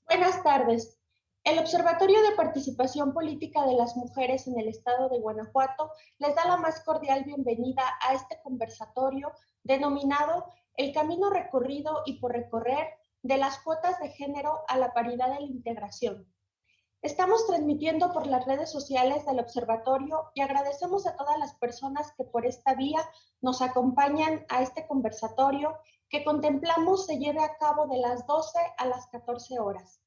Buenas tardes. El Observatorio de Participación Política de las Mujeres en el Estado de Guanajuato les da la más cordial bienvenida a este conversatorio denominado El camino recorrido y por recorrer de las cuotas de género a la paridad de la integración. Estamos transmitiendo por las redes sociales del observatorio y agradecemos a todas las personas que por esta vía nos acompañan a este conversatorio que contemplamos se lleve a cabo de las 12 a las 14 horas.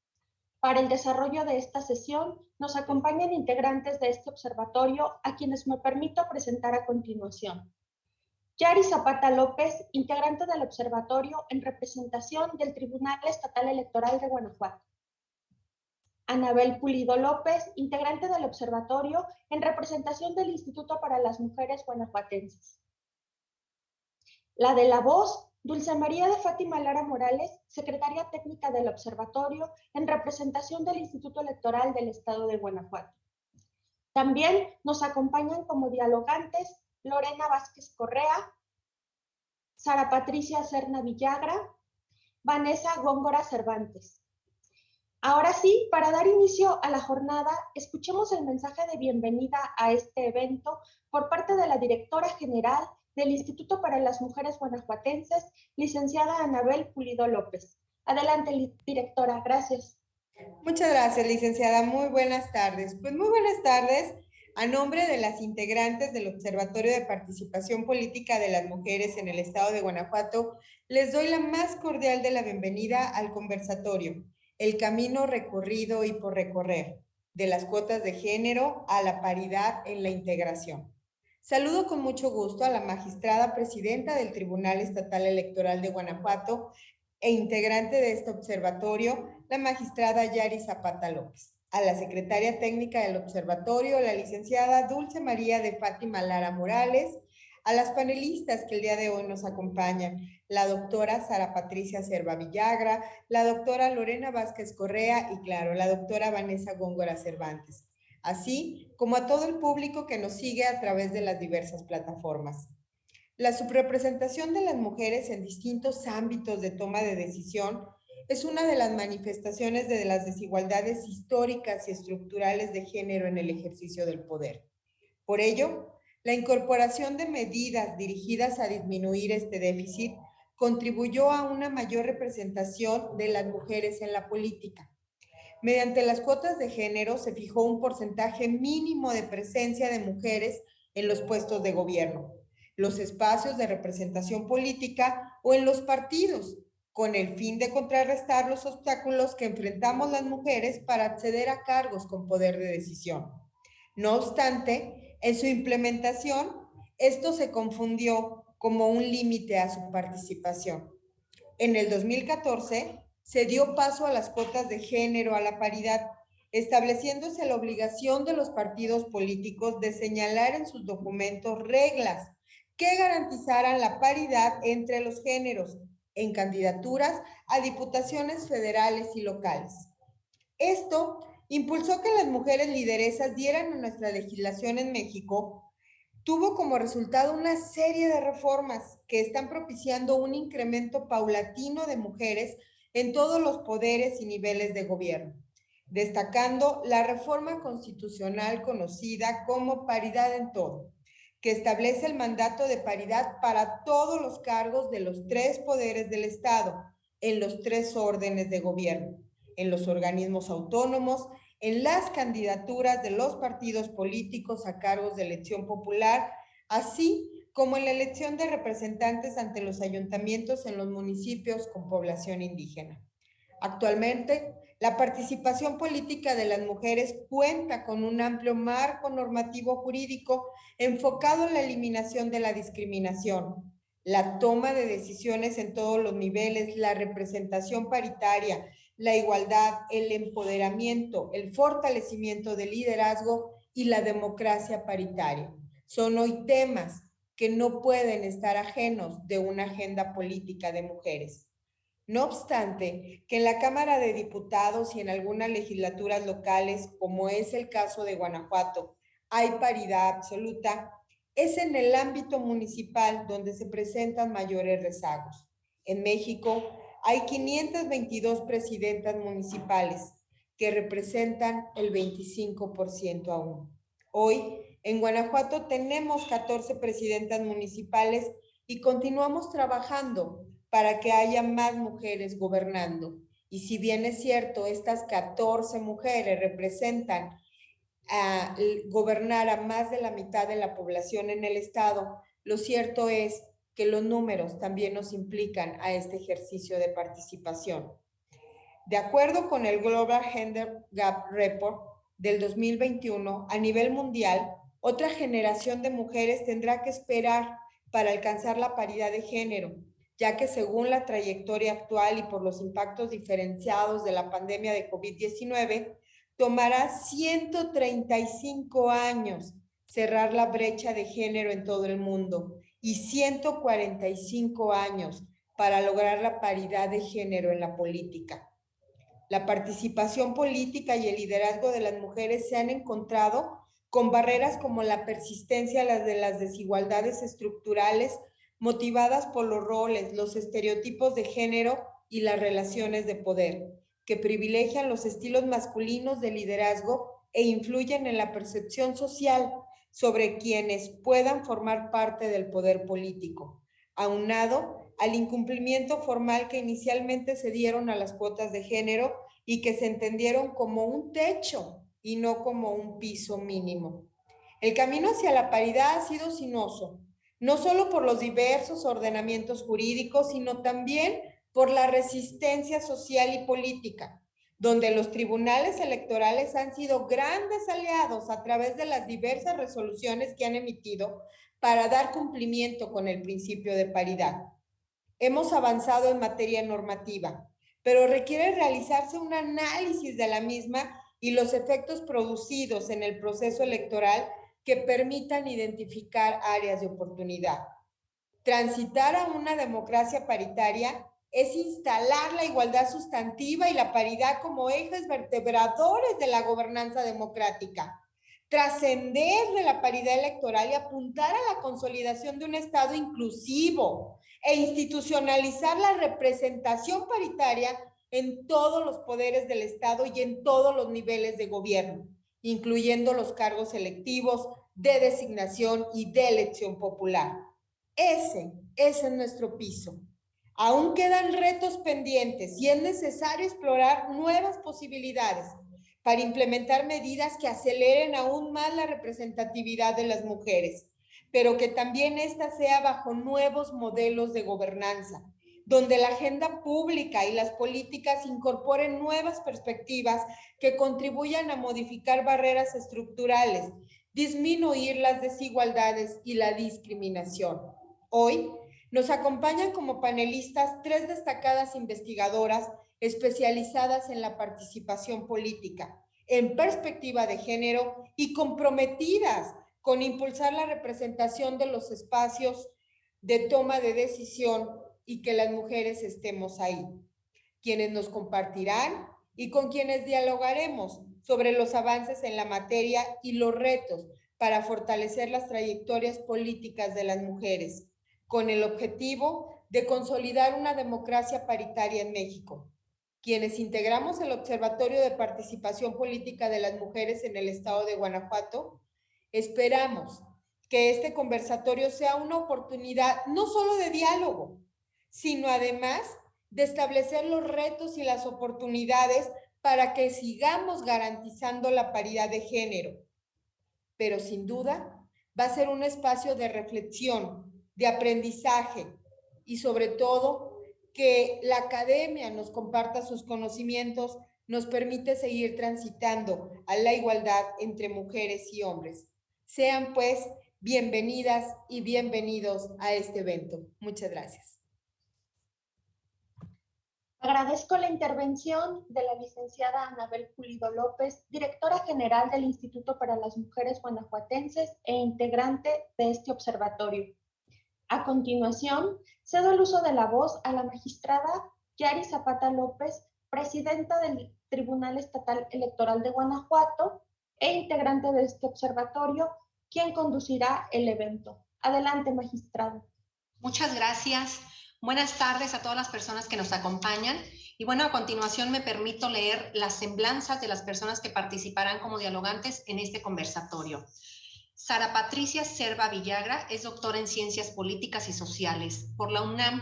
Para el desarrollo de esta sesión nos acompañan integrantes de este observatorio a quienes me permito presentar a continuación. Yari Zapata López, integrante del observatorio en representación del Tribunal Estatal Electoral de Guanajuato. Anabel Pulido López, integrante del observatorio en representación del Instituto para las Mujeres Guanajuatenses. La de la voz, Dulce María de Fátima Lara Morales, secretaria técnica del observatorio en representación del Instituto Electoral del Estado de Guanajuato. También nos acompañan como dialogantes Lorena Vázquez Correa, Sara Patricia Serna Villagra, Vanessa Góngora Cervantes. Ahora sí, para dar inicio a la jornada, escuchemos el mensaje de bienvenida a este evento por parte de la directora general del Instituto para las Mujeres Guanajuatenses, licenciada Anabel Pulido López. Adelante, directora, gracias. Muchas gracias, licenciada. Muy buenas tardes. Pues muy buenas tardes. A nombre de las integrantes del Observatorio de Participación Política de las Mujeres en el Estado de Guanajuato, les doy la más cordial de la bienvenida al conversatorio, El camino recorrido y por recorrer, de las cuotas de género a la paridad en la integración. Saludo con mucho gusto a la magistrada presidenta del Tribunal Estatal Electoral de Guanajuato e integrante de este observatorio, la magistrada Yari Zapata López, a la secretaria técnica del observatorio, la licenciada Dulce María de Fátima Lara Morales, a las panelistas que el día de hoy nos acompañan, la doctora Sara Patricia Cerva Villagra, la doctora Lorena Vázquez Correa y, claro, la doctora Vanessa Góngora Cervantes, así como a todo el público que nos sigue a través de las diversas plataformas. La subrepresentación de las mujeres en distintos ámbitos de toma de decisión es una de las manifestaciones de las desigualdades históricas y estructurales de género en el ejercicio del poder. Por ello, la incorporación de medidas dirigidas a disminuir este déficit contribuyó a una mayor representación de las mujeres en la política. Mediante las cuotas de género se fijó un porcentaje mínimo de presencia de mujeres en los puestos de gobierno, los espacios de representación política o en los partidos, con el fin de contrarrestar los obstáculos que enfrentamos las mujeres para acceder a cargos con poder de decisión. No obstante, en su implementación, esto se confundió como un límite a su participación. En el 2014 se dio paso a las cuotas de género, a la paridad, estableciéndose la obligación de los partidos políticos de señalar en sus documentos reglas que garantizaran la paridad entre los géneros en candidaturas a diputaciones federales y locales. Esto impulsó que las mujeres lideresas dieran a nuestra legislación en México, tuvo como resultado una serie de reformas que están propiciando un incremento paulatino de mujeres en todos los poderes y niveles de gobierno, destacando la reforma constitucional conocida como paridad en todo, que establece el mandato de paridad para todos los cargos de los tres poderes del Estado, en los tres órdenes de gobierno, en los organismos autónomos, en las candidaturas de los partidos políticos a cargos de elección popular, así como en la elección de representantes ante los ayuntamientos en los municipios con población indígena. Actualmente, la participación política de las mujeres cuenta con un amplio marco normativo jurídico enfocado en la eliminación de la discriminación, la toma de decisiones en todos los niveles, la representación paritaria, la igualdad, el empoderamiento, el fortalecimiento del liderazgo y la democracia paritaria. Son hoy temas que no pueden estar ajenos de una agenda política de mujeres. No obstante, que en la Cámara de Diputados y en algunas legislaturas locales, como es el caso de Guanajuato, hay paridad absoluta, es en el ámbito municipal donde se presentan mayores rezagos. En México, hay 522 presidentas municipales que representan el 25% aún. Hoy, en Guanajuato tenemos 14 presidentas municipales y continuamos trabajando para que haya más mujeres gobernando. Y si bien es cierto, estas 14 mujeres representan a gobernar a más de la mitad de la población en el estado, lo cierto es que los números también nos implican a este ejercicio de participación. De acuerdo con el Global Gender Gap Report del 2021, a nivel mundial, otra generación de mujeres tendrá que esperar para alcanzar la paridad de género, ya que según la trayectoria actual y por los impactos diferenciados de la pandemia de COVID-19, tomará 135 años cerrar la brecha de género en todo el mundo y 145 años para lograr la paridad de género en la política. La participación política y el liderazgo de las mujeres se han encontrado con barreras como la persistencia de las desigualdades estructurales motivadas por los roles, los estereotipos de género y las relaciones de poder, que privilegian los estilos masculinos de liderazgo e influyen en la percepción social sobre quienes puedan formar parte del poder político, aunado al incumplimiento formal que inicialmente se dieron a las cuotas de género y que se entendieron como un techo y no como un piso mínimo. El camino hacia la paridad ha sido sinuoso, no solo por los diversos ordenamientos jurídicos, sino también por la resistencia social y política, donde los tribunales electorales han sido grandes aliados a través de las diversas resoluciones que han emitido para dar cumplimiento con el principio de paridad. Hemos avanzado en materia normativa, pero requiere realizarse un análisis de la misma y los efectos producidos en el proceso electoral que permitan identificar áreas de oportunidad. Transitar a una democracia paritaria es instalar la igualdad sustantiva y la paridad como ejes vertebradores de la gobernanza democrática. Trascender de la paridad electoral y apuntar a la consolidación de un Estado inclusivo e institucionalizar la representación paritaria en todos los poderes del Estado y en todos los niveles de gobierno, incluyendo los cargos electivos, de designación y de elección popular. Ese es nuestro piso. Aún quedan retos pendientes y es necesario explorar nuevas posibilidades para implementar medidas que aceleren aún más la representatividad de las mujeres, pero que también esta sea bajo nuevos modelos de gobernanza, donde la agenda pública y las políticas incorporen nuevas perspectivas que contribuyan a modificar barreras estructurales, disminuir las desigualdades y la discriminación. Hoy nos acompañan como panelistas 3 destacadas investigadoras especializadas en la participación política, en perspectiva de género y comprometidas con impulsar la representación de los espacios de toma de decisión y que las mujeres estemos ahí, quienes nos compartirán y con quienes dialogaremos sobre los avances en la materia y los retos para fortalecer las trayectorias políticas de las mujeres, con el objetivo de consolidar una democracia paritaria en México. Quienes integramos el Observatorio de Participación Política de las Mujeres en el estado de Guanajuato, esperamos que este conversatorio sea una oportunidad no solo de diálogo, sino además de establecer los retos y las oportunidades para que sigamos garantizando la paridad de género. Pero sin duda va a ser un espacio de reflexión, de aprendizaje y sobre todo que la academia nos comparta sus conocimientos, nos permite seguir transitando a la igualdad entre mujeres y hombres. Sean pues bienvenidas y bienvenidos a este evento. Muchas gracias. Agradezco la intervención de la licenciada Anabel Pulido López, directora general del Instituto para las Mujeres Guanajuatenses e integrante de este observatorio. A continuación, cedo el uso de la voz a la magistrada Yari Zapata López, presidenta del Tribunal Estatal Electoral de Guanajuato e integrante de este observatorio, quien conducirá el evento. Adelante, magistrada. Muchas gracias. Buenas tardes a todas las personas que nos acompañan. Y bueno, a continuación me permito leer las semblanzas de las personas que participarán como dialogantes en este conversatorio. Sara Patricia Cerva Villagra es doctora en Ciencias Políticas y Sociales por la UNAM.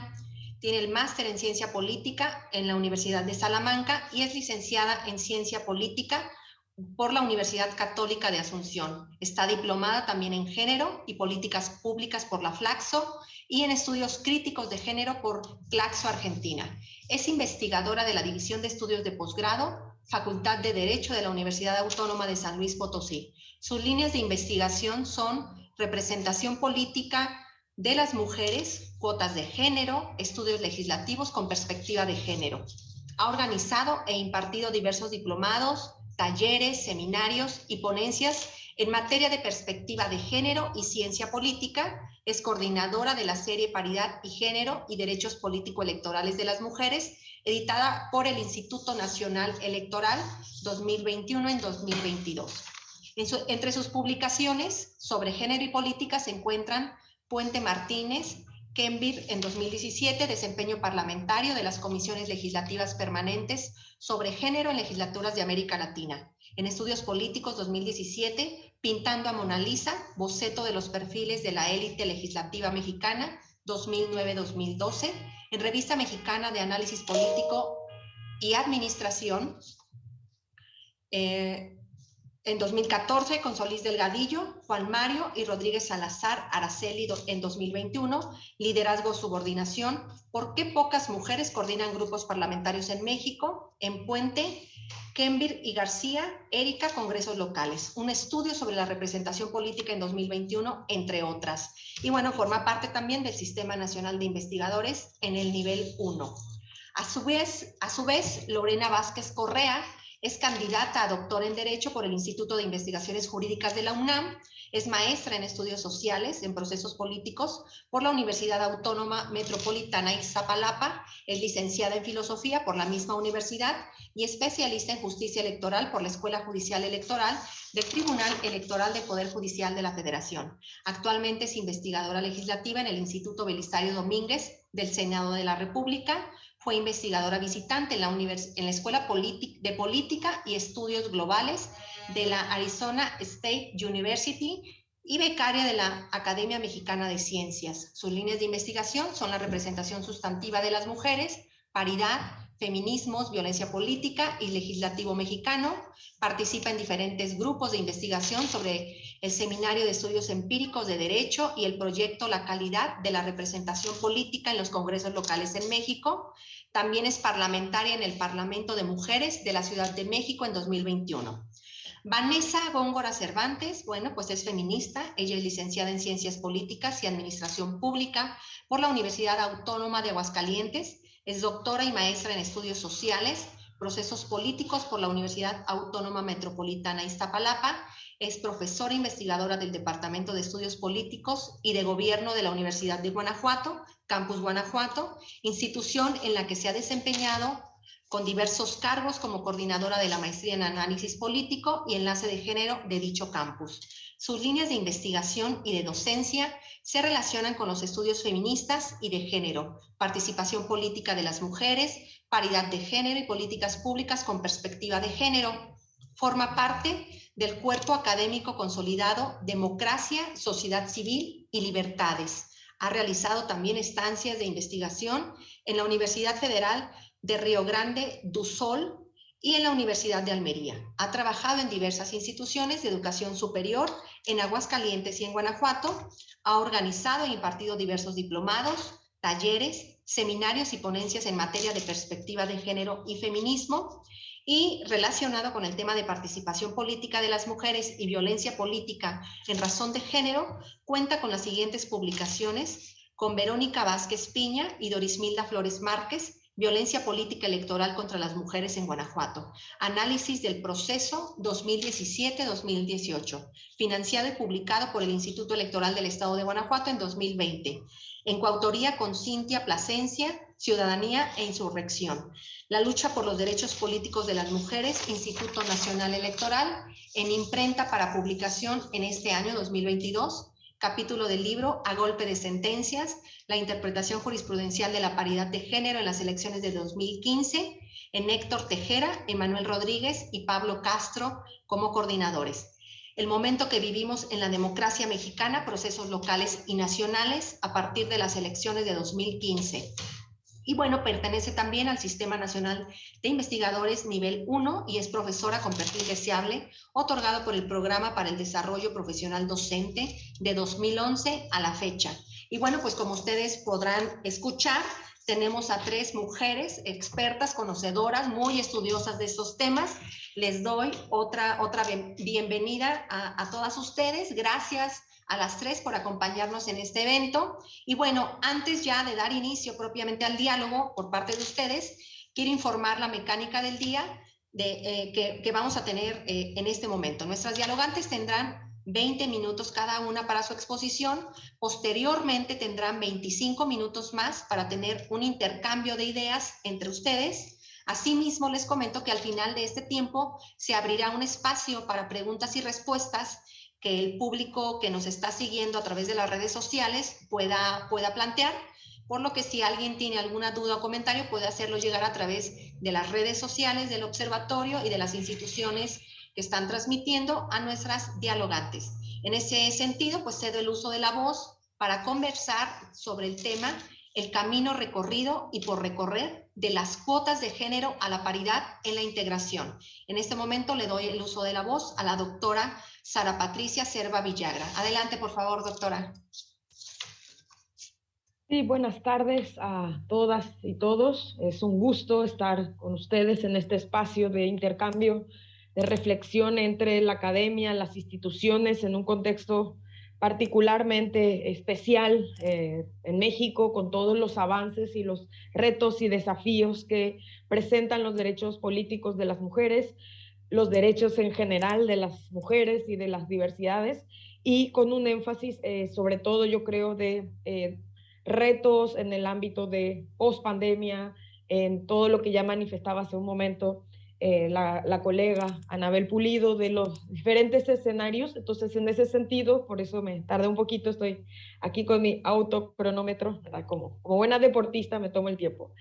Tiene el máster en Ciencia Política en la Universidad de Salamanca y es licenciada en Ciencia Política por la Universidad Católica de Asunción. Está diplomada también en Género y Políticas Públicas por la Flaxo y en Estudios Críticos de Género por Flaxo Argentina. Es investigadora de la División de Estudios de Posgrado, Facultad de Derecho de la Universidad Autónoma de San Luis Potosí. Sus líneas de investigación son representación política de las mujeres, cuotas de género, estudios legislativos con perspectiva de género. Ha organizado e impartido diversos diplomados, talleres, seminarios y ponencias en materia de perspectiva de género y ciencia política. Es coordinadora de la serie Paridad y Género y Derechos Político-Electorales de las Mujeres, editada por el Instituto Nacional Electoral 2021 en 2022. Entre sus publicaciones sobre género y política se encuentran Puente Martínez, Kenbir en 2017, desempeño parlamentario de las comisiones legislativas permanentes sobre género en legislaturas de América Latina. En Estudios Políticos 2017, Pintando a Mona Lisa, boceto de los perfiles de la élite legislativa mexicana 2009-2012, en Revista Mexicana de Análisis Político y Administración, en 2014, con Solís Delgadillo, Juan Mario y Rodríguez Salazar Araceli en 2021, Liderazgo, Subordinación, ¿por qué pocas mujeres coordinan grupos parlamentarios en México? En Puente, Kenbir y García, Erika, Congresos Locales, un estudio sobre la representación política en 2021, entre otras. Y bueno, forma parte también del Sistema Nacional de Investigadores en el nivel 1. A su vez, Lorena Vázquez Correa es candidata a doctora en Derecho por el Instituto de Investigaciones Jurídicas de la UNAM, es maestra en Estudios Sociales en Procesos Políticos por la Universidad Autónoma Metropolitana Iztapalapa, es licenciada en Filosofía por la misma universidad y especialista en Justicia Electoral por la Escuela Judicial Electoral del Tribunal Electoral del Poder Judicial de la Federación. Actualmente es investigadora legislativa en el Instituto Belisario Domínguez del Senado de la República. Fue investigadora visitante en la Escuela de Política y Estudios Globales de la Arizona State University y becaria de la Academia Mexicana de Ciencias. Sus líneas de investigación son la representación sustantiva de las mujeres, paridad, feminismos, violencia política y legislativo mexicano. Participa en diferentes grupos de investigación sobre el Seminario de Estudios Empíricos de Derecho y el proyecto La Calidad de la Representación Política en los Congresos Locales en México. También es parlamentaria en el Parlamento de Mujeres de la Ciudad de México en 2021. Vanessa Góngora Cervantes, bueno, pues es feminista. Ella es licenciada en Ciencias Políticas y Administración Pública por la Universidad Autónoma de Aguascalientes. Es doctora y maestra en Estudios Sociales, Procesos Políticos por la Universidad Autónoma Metropolitana Iztapalapa. Es profesora investigadora del Departamento de Estudios Políticos y de Gobierno de la Universidad de Guanajuato, Campus Guanajuato, institución en la que se ha desempeñado con diversos cargos como coordinadora de la maestría en análisis político y enlace de género de dicho campus. Sus líneas de investigación y de docencia se relacionan con los estudios feministas y de género, participación política de las mujeres, paridad de género y políticas públicas con perspectiva de género. Forma parte del cuerpo académico consolidado Democracia, Sociedad Civil y Libertades. Ha realizado también estancias de investigación en la Universidad Federal de Río Grande do Sul y en la Universidad de Almería. Ha trabajado en diversas instituciones de educación superior en Aguascalientes y en Guanajuato. Ha organizado e impartido diversos diplomados, talleres, seminarios y ponencias en materia de perspectiva de género y feminismo. Y relacionado con el tema de participación política de las mujeres y violencia política en razón de género, cuenta con las siguientes publicaciones: con Verónica Vázquez Piña y Dorismilda Flores Márquez, Violencia Política Electoral contra las Mujeres en Guanajuato, Análisis del Proceso 2017-2018, financiado y publicado por el Instituto Electoral del Estado de Guanajuato en 2020, en coautoría con Cintia Plasencia, Ciudadanía e Insurrección. La lucha por los derechos políticos de las mujeres, Instituto Nacional Electoral, en imprenta para publicación en este año 2022, capítulo del libro A golpe de sentencias, la interpretación jurisprudencial de la paridad de género en las elecciones de 2015, en Héctor Tejera, Emanuel Rodríguez y Pablo Castro como coordinadores. El momento que vivimos en la democracia mexicana, procesos locales y nacionales a partir de las elecciones de 2015. Y bueno, pertenece también al Sistema Nacional de Investigadores Nivel 1 y es profesora con perfil deseable, otorgado por el Programa para el Desarrollo Profesional Docente de 2011 a la fecha. Y bueno, pues como ustedes podrán escuchar, tenemos a 3 mujeres expertas, conocedoras, muy estudiosas de estos temas. Les doy otra bienvenida a todas ustedes. Gracias a las 3 por acompañarnos en este evento. Y bueno, antes ya de dar inicio propiamente al diálogo por parte de ustedes, quiero informar la mecánica del día que vamos a tener en este momento. Nuestras dialogantes tendrán 20 minutos cada una para su exposición. Posteriormente tendrán 25 minutos más para tener un intercambio de ideas entre ustedes. Asimismo, les comento que al final de este tiempo se abrirá un espacio para preguntas y respuestas que el público que nos está siguiendo a través de las redes sociales pueda plantear, por lo que si alguien tiene alguna duda o comentario puede hacerlo llegar a través de las redes sociales del observatorio y de las instituciones que están transmitiendo a nuestras dialogantes. En ese sentido, pues cedo el uso de la voz para conversar sobre el tema el camino recorrido y por recorrer de las cuotas de género a la paridad en la integración. En este momento le doy el uso de la voz a la doctora Sara Patricia Cerva Villagra. Adelante, por favor, doctora. Sí, buenas tardes a todas y todos. Es un gusto estar con ustedes en este espacio de intercambio, de reflexión entre la academia, las instituciones, en un contexto particularmente especial en México, con todos los avances y los retos y desafíos que presentan los derechos políticos de las mujeres, los derechos en general de las mujeres y de las diversidades, y con un énfasis sobre todo, yo creo, de retos en el ámbito de post-pandemia, en todo lo que ya manifestaba hace un momento la colega Anabel Pulido, de los diferentes escenarios. Entonces, en ese sentido, por eso me tardé un poquito, estoy aquí con mi autocronómetro, ¿verdad? Como buena deportista me tomo el tiempo.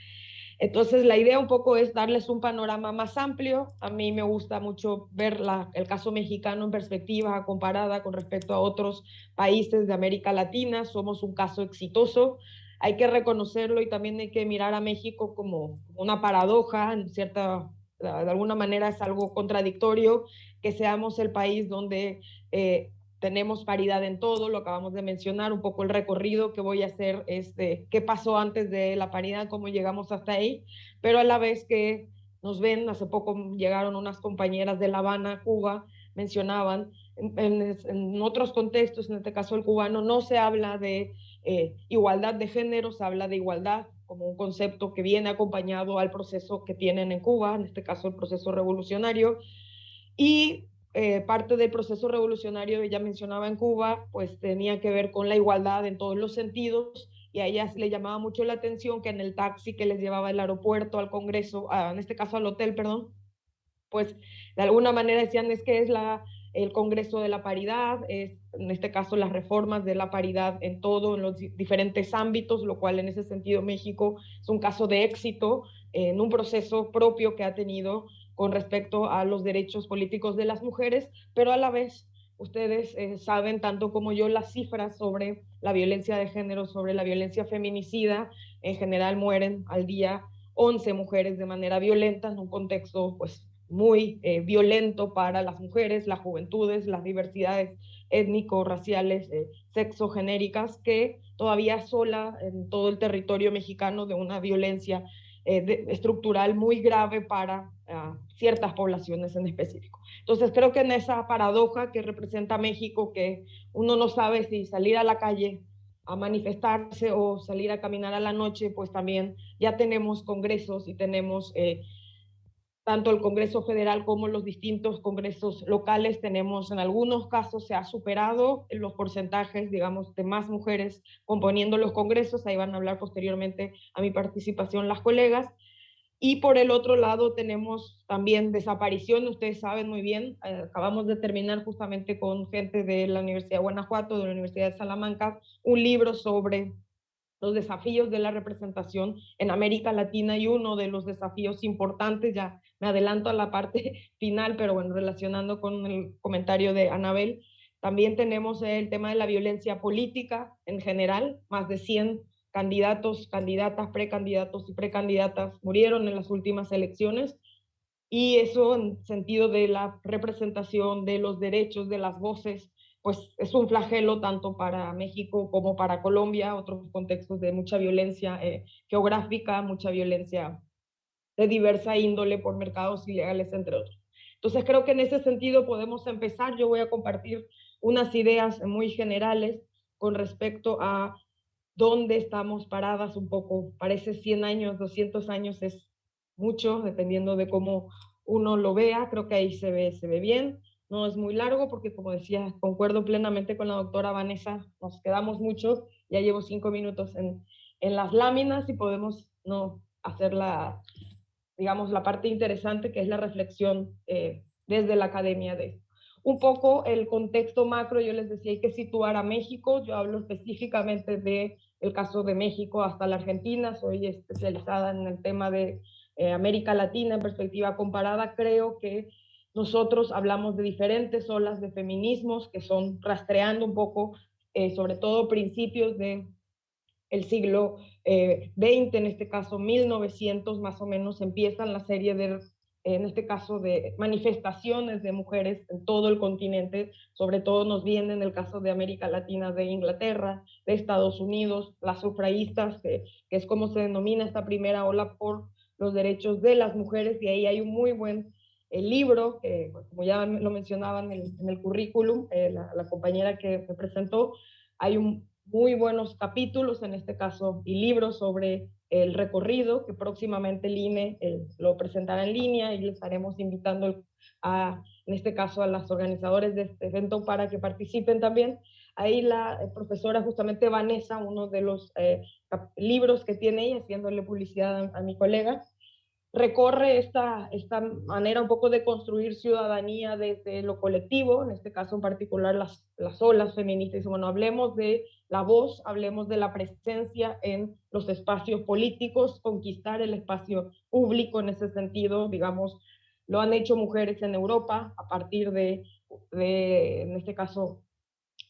Entonces, la idea un poco es darles un panorama más amplio. A mí me gusta mucho ver el caso mexicano en perspectiva comparada con respecto a otros países de América Latina. Somos un caso exitoso, hay que reconocerlo, y también hay que mirar a México como una paradoja, en cierta, de alguna manera es algo contradictorio que seamos el país donde tenemos paridad en todo. Lo acabamos de mencionar, un poco el recorrido que voy a hacer es de qué pasó antes de la paridad, cómo llegamos hasta ahí, pero a la vez que nos ven, hace poco llegaron unas compañeras de La Habana, Cuba, mencionaban, en otros contextos, en este caso el cubano, no se habla de igualdad de género, se habla de igualdad como un concepto que viene acompañado al proceso que tienen en Cuba, en este caso el proceso revolucionario, y parte del proceso revolucionario, ella mencionaba en Cuba, pues tenía que ver con la igualdad en todos los sentidos, y a ella le llamaba mucho la atención que en el taxi que les llevaba del aeropuerto al Congreso, en este caso al hotel, perdón, pues de alguna manera decían es que es el Congreso de la Paridad, es en este caso las reformas de la paridad en todo, en los diferentes ámbitos, lo cual en ese sentido México es un caso de éxito en un proceso propio que ha tenido con respecto a los derechos políticos de las mujeres, pero a la vez ustedes saben tanto como yo las cifras sobre la violencia de género, sobre la violencia feminicida. En general mueren al día 11 mujeres de manera violenta en un contexto pues muy violento para las mujeres, las juventudes, las diversidades étnico-raciales, sexogenéricas, que todavía asola en todo el territorio mexicano de una violencia estructural muy grave para ciertas poblaciones en específico. Entonces creo que en esa paradoja que representa México, que uno no sabe si salir a la calle a manifestarse o salir a caminar a la noche, pues también ya tenemos congresos y tenemos tanto el Congreso Federal como los distintos congresos locales. Tenemos, en algunos casos se ha superado los porcentajes, digamos, de más mujeres componiendo los congresos. Ahí van a hablar posteriormente a mi participación las colegas. Y por el otro lado tenemos también desaparición, ustedes saben muy bien, acabamos de terminar justamente con gente de la Universidad de Guanajuato, de la Universidad de Salamanca, un libro sobre los desafíos de la representación en América Latina, y uno de los desafíos importantes, ya me adelanto a la parte final, pero bueno, relacionando con el comentario de Anabel, también tenemos el tema de la violencia política en general. Más de 100 candidatos, candidatas, precandidatos y precandidatas murieron en las últimas elecciones, y eso en sentido de la representación, de los derechos, de las voces, pues es un flagelo tanto para México como para Colombia, otros contextos de mucha violencia geográfica, mucha violencia de diversa índole por mercados ilegales, entre otros. Entonces creo que en ese sentido podemos empezar. Yo voy a compartir unas ideas muy generales con respecto a dónde estamos paradas un poco. Parece 100 años, 200 años es mucho, dependiendo de cómo uno lo vea. Creo que ahí se ve bien. No es muy largo porque, como decía, concuerdo plenamente con la doctora Vanessa, nos quedamos mucho, ya llevo 5 minutos en las láminas y podemos no hacer la, digamos, la parte interesante, que es la reflexión desde la academia de un poco el contexto macro. Yo les decía, hay que situar a México. Yo hablo específicamente de el caso de México hasta la Argentina. Soy especializada en el tema de América Latina en perspectiva comparada. Creo que nosotros hablamos de diferentes olas de feminismos que son rastreando un poco, sobre todo principios de el siglo XX, en este caso 1900 más o menos, empiezan la serie de, en este caso, de manifestaciones de mujeres en todo el continente. Sobre todo nos viene en el caso de América Latina, de Inglaterra, de Estados Unidos, las sufragistas, que es como se denomina esta primera ola por los derechos de las mujeres, y ahí hay un muy buen libro, como ya lo mencionaban en el currículum, la compañera que me presentó, hay un muy buenos capítulos, en este caso, y libros sobre el recorrido, que próximamente el INE lo presentará en línea, y le estaremos invitando en este caso, a los organizadores de este evento para que participen también. Ahí la profesora justamente Vanessa, uno de los libros que tiene ella, haciéndole publicidad a mi colega, recorre esta manera un poco de construir ciudadanía desde lo colectivo, en este caso en particular las olas feministas. Y bueno, hablemos de la voz, hablemos de la presencia en los espacios políticos, conquistar el espacio público en ese sentido, digamos, lo han hecho mujeres en Europa a partir en este caso,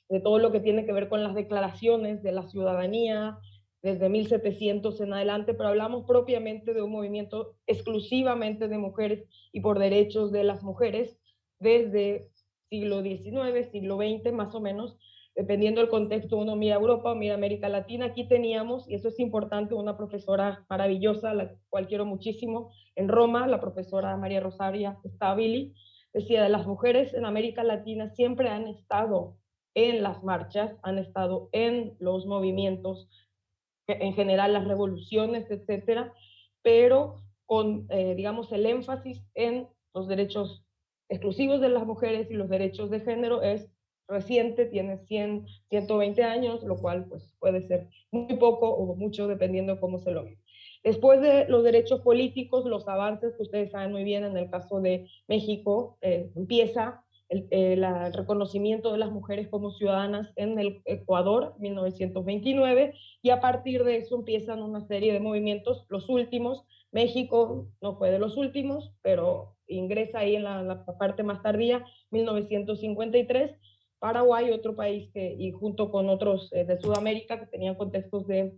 de todo lo que tiene que ver con las declaraciones de la ciudadanía, desde 1700 en adelante, pero hablamos propiamente de un movimiento exclusivamente de mujeres y por derechos de las mujeres desde siglo XIX, siglo XX más o menos, dependiendo del contexto. Uno mira Europa o mira América Latina. Aquí teníamos, y eso es importante, una profesora maravillosa, la cual quiero muchísimo, en Roma, la profesora María Rosaria Stabili, decía, de las mujeres en América Latina siempre han estado en las marchas, han estado en los movimientos, en general las revoluciones, etcétera, pero con, digamos, el énfasis en los derechos exclusivos de las mujeres, y los derechos de género es reciente, tiene 100, 120 años, lo cual pues puede ser muy poco o mucho dependiendo de cómo se lo ve. Después de los derechos políticos, los avances que ustedes saben muy bien en el caso de México, empieza el reconocimiento de las mujeres como ciudadanas en el Ecuador, 1929, y a partir de eso empiezan una serie de movimientos, los últimos. México no fue de los últimos, pero ingresa ahí en la parte más tardía, 1953, Paraguay, otro país y junto con otros de Sudamérica que tenían contextos de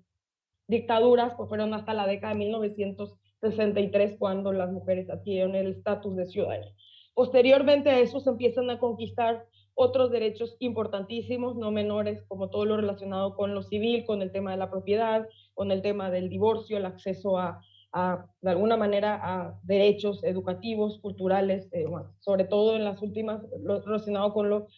dictaduras, pues fueron hasta la década de 1963 cuando las mujeres adquirieron el estatus de ciudadanía. Posteriormente a eso se empiezan a conquistar otros derechos importantísimos, no menores, como todo lo relacionado con lo civil, con el tema de la propiedad, con el tema del divorcio, el acceso de alguna manera, a derechos educativos, culturales, bueno, sobre todo en las últimas, lo relacionado con lo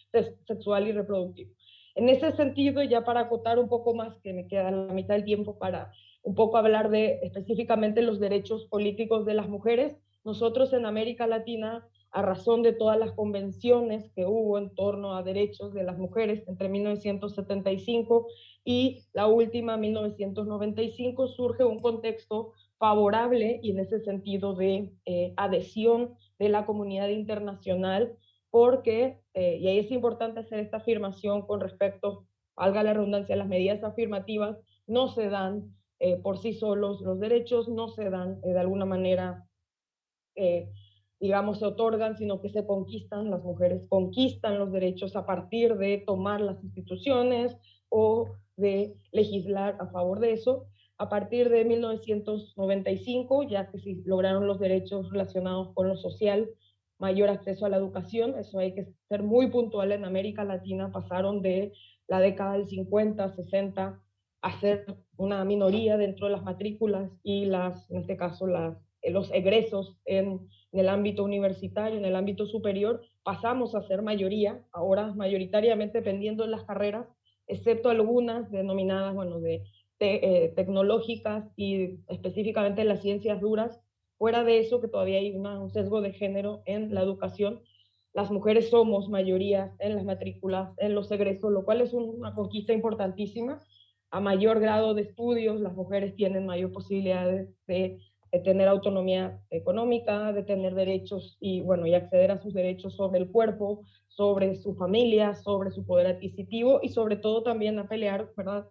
sexual y reproductivo. En ese sentido, ya para acotar un poco más, que me queda la mitad del tiempo para un poco hablar de específicamente los derechos políticos de las mujeres, nosotros en América Latina, a razón de todas las convenciones que hubo en torno a derechos de las mujeres entre 1975 y la última, 1995, surge un contexto favorable y en ese sentido de adhesión de la comunidad internacional, porque, y ahí es importante hacer esta afirmación con respecto, valga la redundancia, las medidas afirmativas no se dan por sí solos, los derechos no se dan de alguna manera, digamos, se otorgan, sino que se conquistan, las mujeres conquistan los derechos a partir de tomar las instituciones o de legislar a favor de eso. A partir de 1995, ya que se lograron los derechos relacionados con lo social, mayor acceso a la educación, eso hay que ser muy puntual, en América Latina pasaron de la década del 50, 60 a ser una minoría dentro de las matrículas y en este caso los egresos en el ámbito universitario, en el ámbito superior, pasamos a ser mayoría, ahora mayoritariamente dependiendo de las carreras, excepto algunas denominadas, bueno, tecnológicas y específicamente las ciencias duras. Fuera de eso, que todavía hay un sesgo de género en la educación, las mujeres somos mayoría en las matrículas, en los egresos, lo cual es una conquista importantísima. A mayor grado de estudios, las mujeres tienen mayor posibilidad de tener autonomía económica, de tener derechos y, bueno, y acceder a sus derechos sobre el cuerpo, sobre su familia, sobre su poder adquisitivo y sobre todo también a pelear, ¿verdad?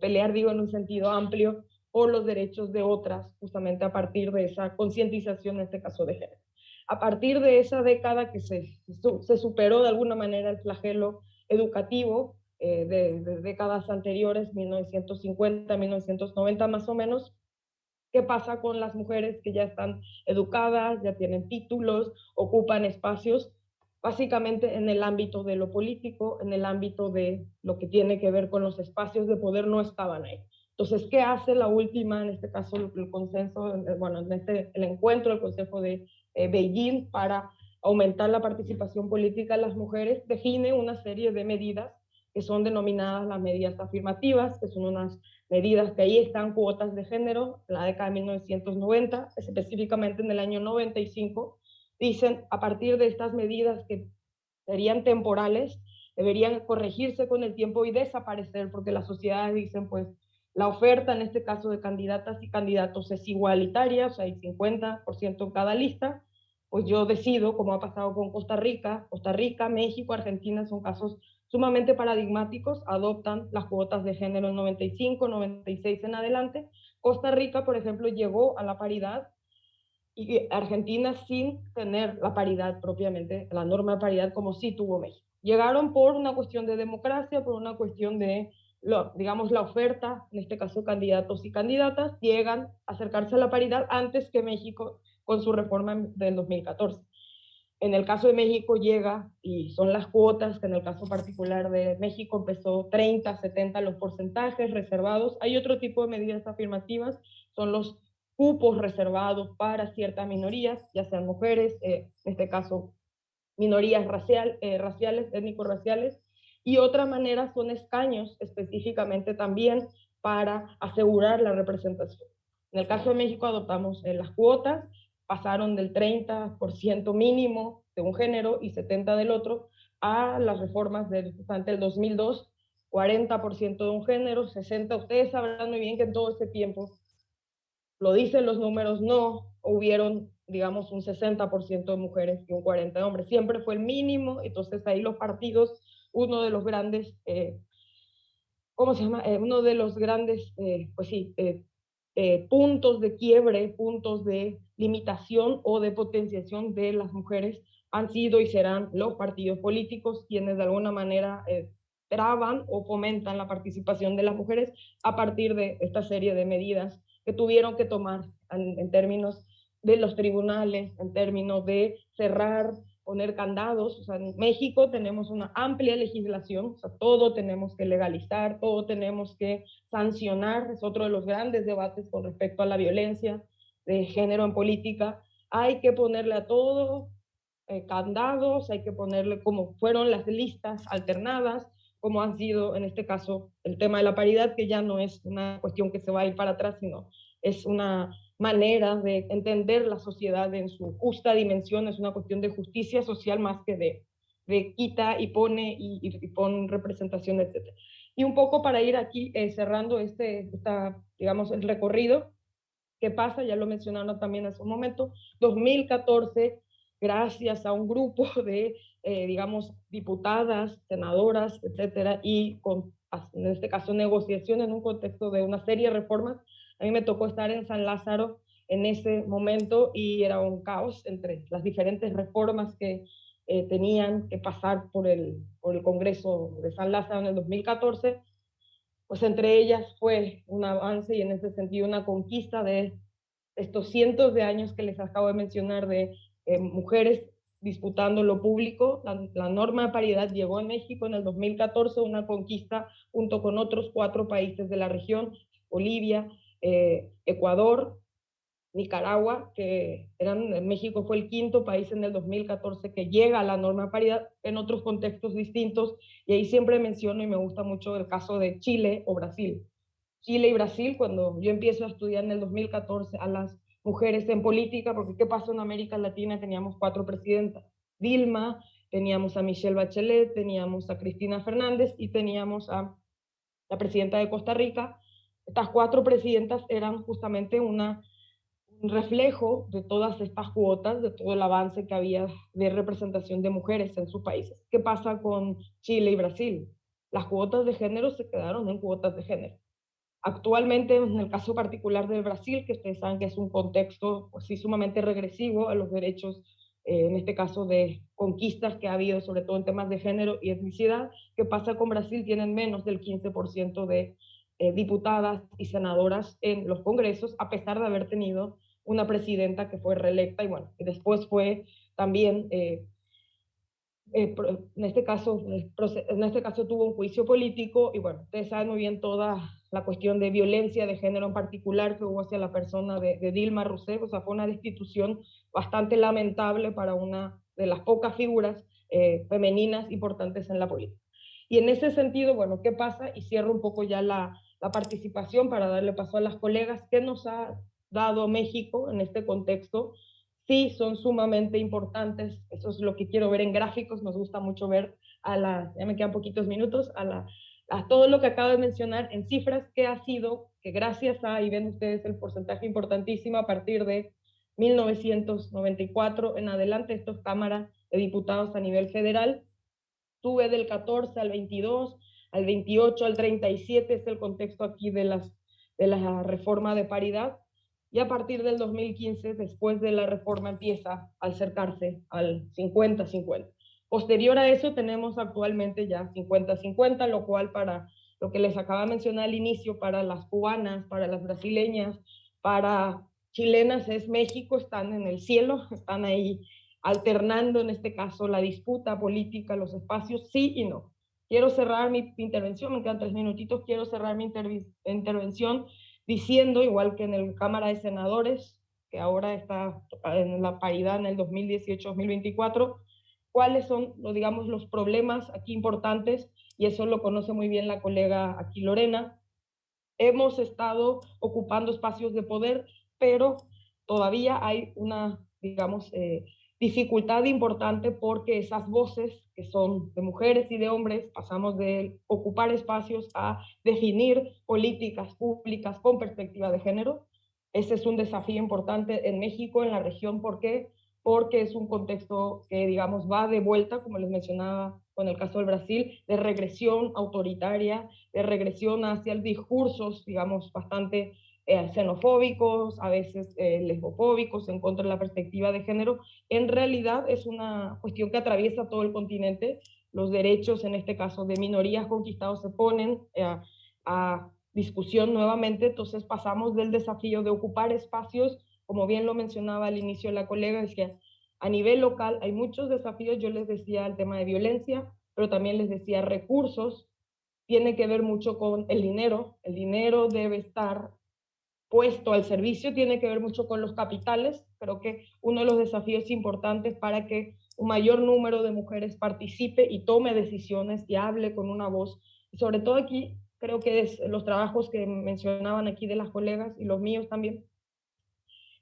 Pelear, digo, en un sentido amplio, por los derechos de otras, justamente a partir de esa concientización, en este caso de género. A partir de esa década que se superó de alguna manera el flagelo educativo, de décadas anteriores, 1950, 1990 más o menos, ¿qué pasa con las mujeres que ya están educadas, ya tienen títulos, ocupan espacios? Básicamente en el ámbito de lo político, en el ámbito de lo que tiene que ver con los espacios de poder, no estaban ahí. Entonces, ¿qué hace la última, en este caso el consenso, bueno, el encuentro, el Consejo de Beijing para aumentar la participación política de las mujeres? Define una serie de medidas que son denominadas las medidas afirmativas, que son unas medidas que ahí están cuotas de género, en la década de 1990, específicamente en el año 95, dicen a partir de estas medidas que serían temporales, deberían corregirse con el tiempo y desaparecer, porque las sociedades dicen, pues, la oferta en este caso de candidatas y candidatos es igualitaria, o sea, hay 50% en cada lista, pues yo decido, como ha pasado con Costa Rica, México, Argentina, son casos sumamente paradigmáticos, adoptan las cuotas de género en 95, 96 en adelante. Costa Rica, por ejemplo, llegó a la paridad y Argentina sin tener la paridad propiamente, la norma de paridad como sí tuvo México. Llegaron por una cuestión de democracia, por una cuestión de, digamos, la oferta, en este caso candidatos y candidatas, llegan a acercarse a la paridad antes que México con su reforma del 2014. En el caso de México llega, y son las cuotas, que en el caso particular de México empezó 30, 70 los porcentajes reservados. Hay otro tipo de medidas afirmativas, son los cupos reservados para ciertas minorías, ya sean mujeres, en este caso minorías raciales, étnico-raciales, y otra manera son escaños específicamente también para asegurar la representación. En el caso de México adoptamos las cuotas, pasaron del 30% mínimo de un género y 70% del otro, a las reformas del 2002, 40% de un género, 60%. Ustedes sabrán muy bien que en todo ese tiempo, lo dicen los números, no hubieron, digamos, un 60% de mujeres y un 40% de hombres. Siempre fue el mínimo, entonces ahí los partidos, uno de los grandes, ¿cómo se llama? Uno de los grandes, pues sí, puntos de quiebre, puntos de limitación o de potenciación de las mujeres han sido y serán los partidos políticos, quienes de alguna manera traban o fomentan la participación de las mujeres a partir de esta serie de medidas que tuvieron que tomar en términos de los tribunales, en términos de cerrar, poner candados. O sea, en México tenemos una amplia legislación, o sea, todo tenemos que legalizar, todo tenemos que sancionar, es otro de los grandes debates con respecto a la violencia de género en política. Hay que ponerle a todo candados, hay que ponerle como fueron las listas alternadas, como han sido en este caso el tema de la paridad, que ya no es una cuestión que se va a ir para atrás, sino es una manera de entender la sociedad en su justa dimensión, es una cuestión de justicia social más que de quita y pone y pon representación, etc. Y un poco para ir aquí cerrando digamos, el recorrido, ¿Qué pasa? Ya lo mencionaron también hace un momento. 2014, gracias a un grupo de, digamos, diputadas, senadoras, etcétera, y con, en este caso, negociación en un contexto de una serie de reformas, a mí me tocó estar en San Lázaro en ese momento y era un caos entre las diferentes reformas que tenían que pasar por el Congreso de San Lázaro en el 2014. Pues entre ellas fue un avance y en ese sentido una conquista de estos cientos de años que les acabo de mencionar de mujeres disputando lo público. La norma de paridad llegó a México en el 2014, una conquista junto con otros 4 países de la región, Bolivia, Ecuador, Nicaragua, que México fue el 5º país en el 2014 que llega a la norma de paridad en otros contextos distintos, y ahí siempre menciono y me gusta mucho el caso de Chile o Brasil. Chile y Brasil, cuando yo empiezo a estudiar en el 2014 a las mujeres en política, porque ¿qué pasó en América Latina? Teníamos 4 presidentas, Dilma, teníamos a Michelle Bachelet, teníamos a Cristina Fernández y teníamos a la presidenta de Costa Rica. Estas 4 presidentas eran justamente un reflejo de todas estas cuotas, de todo el avance que había de representación de mujeres en sus países. ¿Qué pasa con Chile y Brasil? Las cuotas de género se quedaron en cuotas de género. Actualmente, en el caso particular de Brasil, que ustedes saben que es un contexto pues, sí, sumamente regresivo a los derechos, en este caso de conquistas que ha habido, sobre todo en temas de género y etnicidad, ¿qué pasa con Brasil? Tienen menos del 15% de diputadas y senadoras en los congresos, a pesar de haber tenido una presidenta que fue reelecta y bueno, y después fue también en este caso tuvo un juicio político y bueno, ustedes saben muy bien toda la cuestión de violencia de género en particular que hubo hacia la persona de Dilma Rousseff. O sea, fue una destitución bastante lamentable para una de las pocas figuras femeninas importantes en la política. Y en ese sentido, bueno, ¿qué pasa? Y cierro un poco ya la participación para darle paso a las colegas. ¿Qué nos ha dado México en este contexto? Sí, son sumamente importantes. Eso es lo que quiero ver en gráficos. Nos gusta mucho ver ya me quedan poquitos minutos, a todo lo que acabo de mencionar en cifras, que ha sido, que gracias a, y ven ustedes el porcentaje importantísimo a partir de 1994 en adelante, esto es Cámara de Diputados a nivel federal, sube del 14 al 22, al 28, al 37, es el contexto aquí de la reforma de paridad, y a partir del 2015, después de la reforma, empieza a acercarse al 50-50. Posterior a eso tenemos actualmente ya 50-50, lo cual para lo que les acaba de mencionar al inicio, para las cubanas, para las brasileñas, para chilenas es México, están en el cielo, están ahí alternando en este caso la disputa política, los espacios, sí y no. Quiero cerrar mi intervención, me quedan 3 minutitos, quiero cerrar mi intervención diciendo, igual que en el Cámara de Senadores, que ahora está en la paridad en el 2018-2024, cuáles son, digamos, los problemas aquí importantes, y eso lo conoce muy bien la colega aquí Lorena. Hemos estado ocupando espacios de poder, pero todavía hay una, digamos, dificultad importante porque esas voces que son de mujeres y de hombres, pasamos de ocupar espacios a definir políticas públicas con perspectiva de género. Ese es un desafío importante en México, en la región. ¿Por qué? Porque es un contexto que, digamos, va de vuelta, como les mencionaba con el caso del Brasil, de regresión autoritaria, de regresión hacia discursos, digamos, bastante xenofóbicos, a veces lesbofóbicos, en contra de la perspectiva de género. En realidad es una cuestión que atraviesa todo el continente. Los derechos, en este caso de minorías conquistados, se ponen a discusión nuevamente. Entonces pasamos del desafío de ocupar espacios, como bien lo mencionaba al inicio la colega, es que a nivel local hay muchos desafíos. Yo les decía el tema de violencia, pero también les decía recursos. Tiene que ver mucho con el dinero. El dinero debe estar puesto al servicio, tiene que ver mucho con los capitales. Creo que uno de los desafíos importantes para que un mayor número de mujeres participe y tome decisiones y hable con una voz. Y sobre todo aquí, creo que es los trabajos que mencionaban aquí de las colegas y los míos también.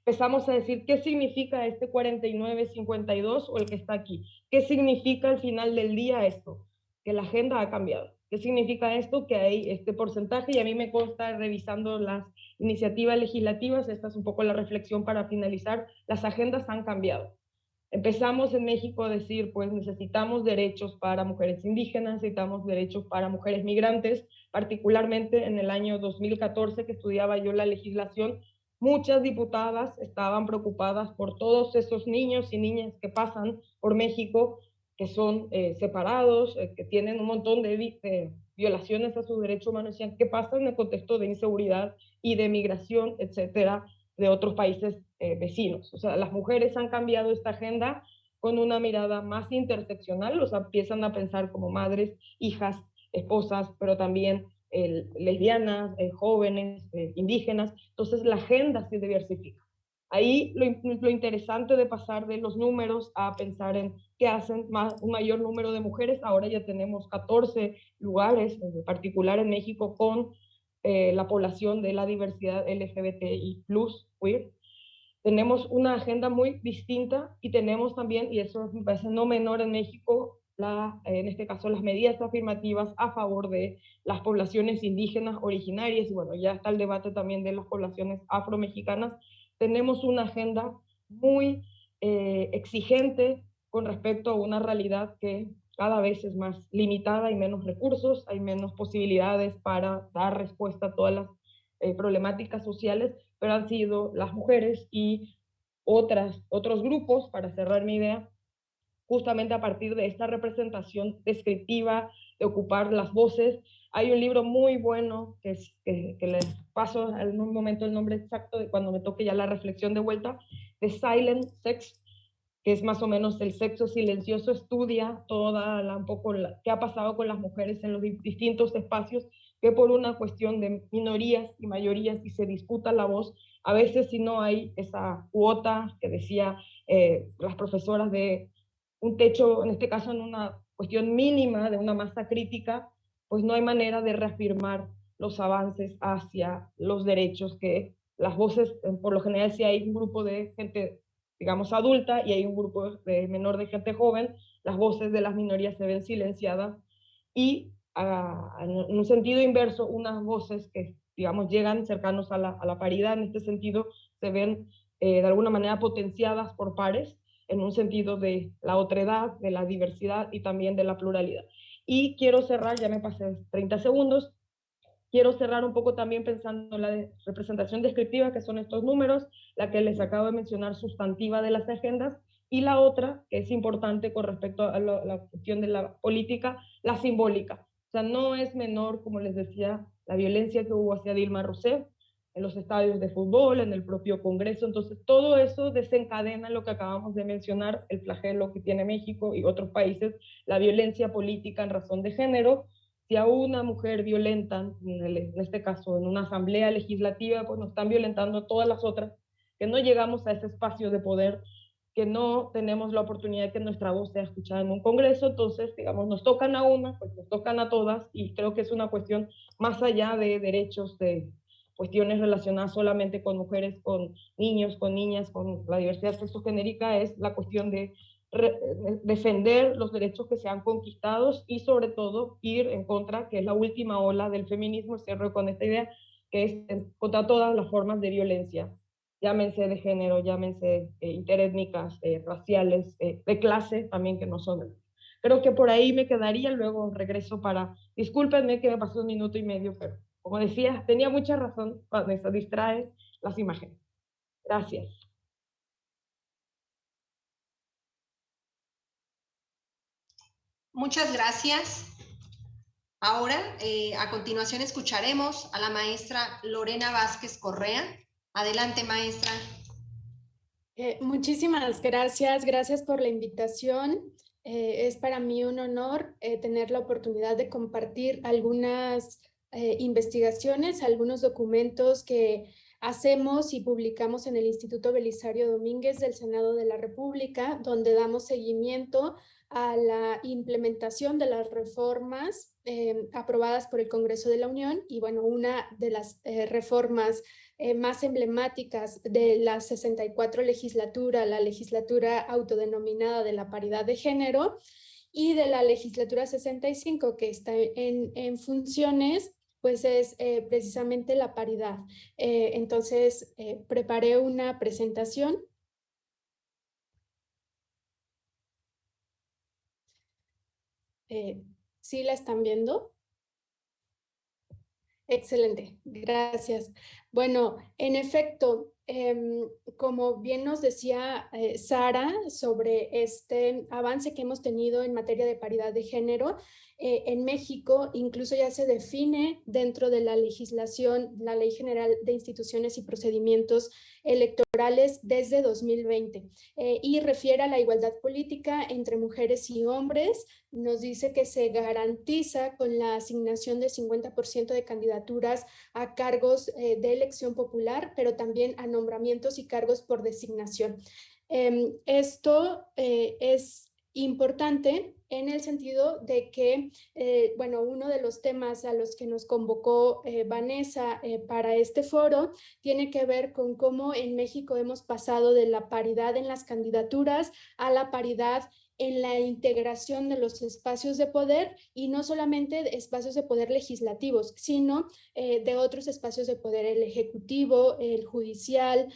Empezamos a decir qué significa este 49-52 o el que está aquí. ¿Qué significa al final del día esto? que la agenda ha cambiado. ¿Qué significa esto? Que hay este porcentaje, y a mí me consta, revisando las iniciativas legislativas, esta es un poco la reflexión para finalizar, las agendas han cambiado. Empezamos en México a decir, pues necesitamos derechos para mujeres indígenas, necesitamos derechos para mujeres migrantes, particularmente en el año 2014 que estudiaba yo la legislación, muchas diputadas estaban preocupadas por todos esos niños y niñas que pasan por México, que son separados, que tienen un montón de violaciones a sus derechos humanos, decían, ¿qué pasa en el contexto de inseguridad y de migración, etcétera, de otros países vecinos? O sea, las mujeres han cambiado esta agenda con una mirada más interseccional, o sea, empiezan a pensar como madres, hijas, esposas, pero también lesbianas, jóvenes, indígenas. Entonces la agenda se diversifica. Ahí lo interesante de pasar de los números a pensar en qué hacen un mayor número de mujeres. Ahora ya tenemos 14 lugares, en particular en México, con la población de la diversidad LGBTI+, queer. Tenemos una agenda muy distinta y tenemos también, y eso me parece no menor en México, en este caso las medidas afirmativas a favor de las poblaciones indígenas originarias, y bueno, ya está el debate también de las poblaciones afromexicanas. Tenemos una agenda muy exigente con respecto a una realidad que cada vez es más limitada, hay menos recursos, hay menos posibilidades para dar respuesta a todas las problemáticas sociales, pero han sido las mujeres y otros grupos, para cerrar mi idea, justamente a partir de esta representación descriptiva, de ocupar las voces. Hay un libro muy bueno que les paso en un momento el nombre exacto de cuando me toque ya la reflexión de vuelta, The Silent Sex, que es más o menos el sexo silencioso, estudia un poco qué ha pasado con las mujeres en los distintos espacios, que por una cuestión de minorías y mayorías, y se disputa la voz, a veces si no hay esa cuota que decía las profesoras de un techo, en este caso en una cuestión mínima de una masa crítica, pues no hay manera de reafirmar los avances hacia los derechos que las voces, por lo general si hay un grupo de gente, digamos, adulta y hay un grupo menor de gente joven, las voces de las minorías se ven silenciadas y en un sentido inverso, unas voces que, digamos, llegan cercanos a la paridad, en este sentido, se ven de alguna manera potenciadas por pares, en un sentido de la otredad, de la diversidad y también de la pluralidad. Y quiero cerrar, ya me pasé 30 segundos, quiero cerrar un poco también pensando en la representación descriptiva, que son estos números, la que les acabo de mencionar, sustantiva de las agendas, y la otra, que es importante con respecto a la cuestión de la política, la simbólica. O sea, no es menor, como les decía, la violencia que hubo hacia Dilma Rousseff, en los estadios de fútbol, en el propio Congreso. Entonces, todo eso desencadena lo que acabamos de mencionar, el flagelo que tiene México y otros países, la violencia política en razón de género. Si a una mujer violentan, en este caso en una asamblea legislativa, pues nos están violentando a todas las otras, que no llegamos a ese espacio de poder, que no tenemos la oportunidad de que nuestra voz sea escuchada en un congreso. Entonces, digamos, nos tocan a una, pues nos tocan a todas, y creo que es una cuestión más allá de derechos, de cuestiones relacionadas solamente con mujeres, con niños, con niñas, con la diversidad sexogenérica, es la cuestión de defender los derechos que se han conquistados y sobre todo ir en contra, que es la última ola del feminismo, cierro con esta idea, que es contra todas las formas de violencia, llámense de género, llámense interétnicas, raciales, de clase también, que no son. Creo que por ahí me quedaría, luego regreso para, discúlpenme que me pasó 1 minuto y medio, pero como decía, tenía mucha razón, Vanessa, distrae las imágenes. Gracias. Muchas gracias. Ahora, a continuación, escucharemos a la maestra Lorena Vázquez Correa. Adelante, maestra. Muchísimas gracias. Gracias por la invitación. Es para mí un honor tener la oportunidad de compartir algunas investigaciones, algunos documentos que hacemos y publicamos en el Instituto Belisario Domínguez del Senado de la República, donde damos seguimiento a la implementación de las reformas aprobadas por el Congreso de la Unión. Y bueno, una de las reformas más emblemáticas de la 64 legislatura, la legislatura autodenominada de la paridad de género. y de la legislatura 65 que está en funciones, pues es precisamente la paridad. Entonces, preparé una presentación. ¿Sí la están viendo? Excelente, gracias. Bueno, en efecto, como bien nos decía Sara sobre este avance que hemos tenido en materia de paridad de género, en México incluso ya se define dentro de la legislación, la Ley General de Instituciones y Procedimientos Electorales desde 2020 y refiere a la igualdad política entre mujeres y hombres. Nos dice que se garantiza con la asignación de 50% de candidaturas a cargos de elección popular, pero también a nombramientos y cargos por designación. Esto es importante en el sentido de que, bueno, uno de los temas a los que nos convocó Vanessa para este foro tiene que ver con cómo en México hemos pasado de la paridad en las candidaturas a la paridad en la integración de los espacios de poder, y no solamente de espacios de poder legislativos, sino de otros espacios de poder, el ejecutivo, el judicial,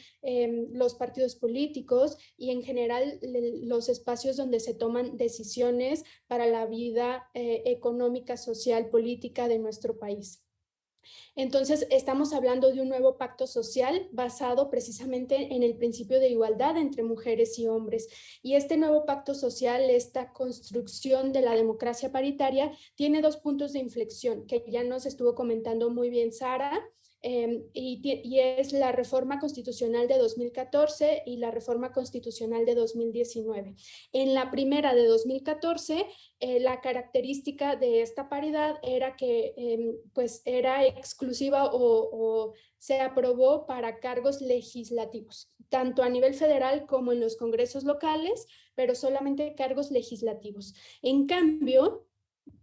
los partidos políticos y en general los espacios donde se toman decisiones para la vida económica, social, política de nuestro país. Entonces, estamos hablando de un nuevo pacto social basado precisamente en el principio de igualdad entre mujeres y hombres. Y este nuevo pacto social, esta construcción de la democracia paritaria, tiene dos puntos de inflexión que ya nos estuvo comentando muy bien Sara. Y es la reforma constitucional de 2014 y la reforma constitucional de 2019. En la primera de 2014, la característica de esta paridad era que pues era exclusiva o se aprobó para cargos legislativos, tanto a nivel federal como en los congresos locales, pero solamente cargos legislativos. En cambio,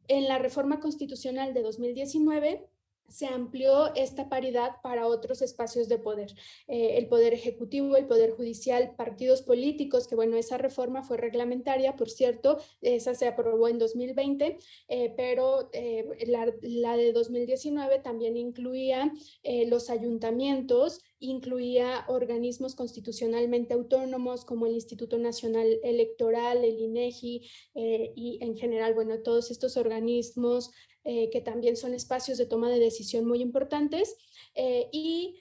en la reforma constitucional de 2019, se amplió esta paridad para otros espacios de poder, el poder ejecutivo, el poder judicial, partidos políticos, que bueno, esa reforma fue reglamentaria, por cierto, esa se aprobó en 2020, pero la de 2019 también incluía los ayuntamientos, incluía organismos constitucionalmente autónomos como el Instituto Nacional Electoral, el INEGI, y en general, bueno, todos estos organismos que también son espacios de toma de decisión muy importantes. Les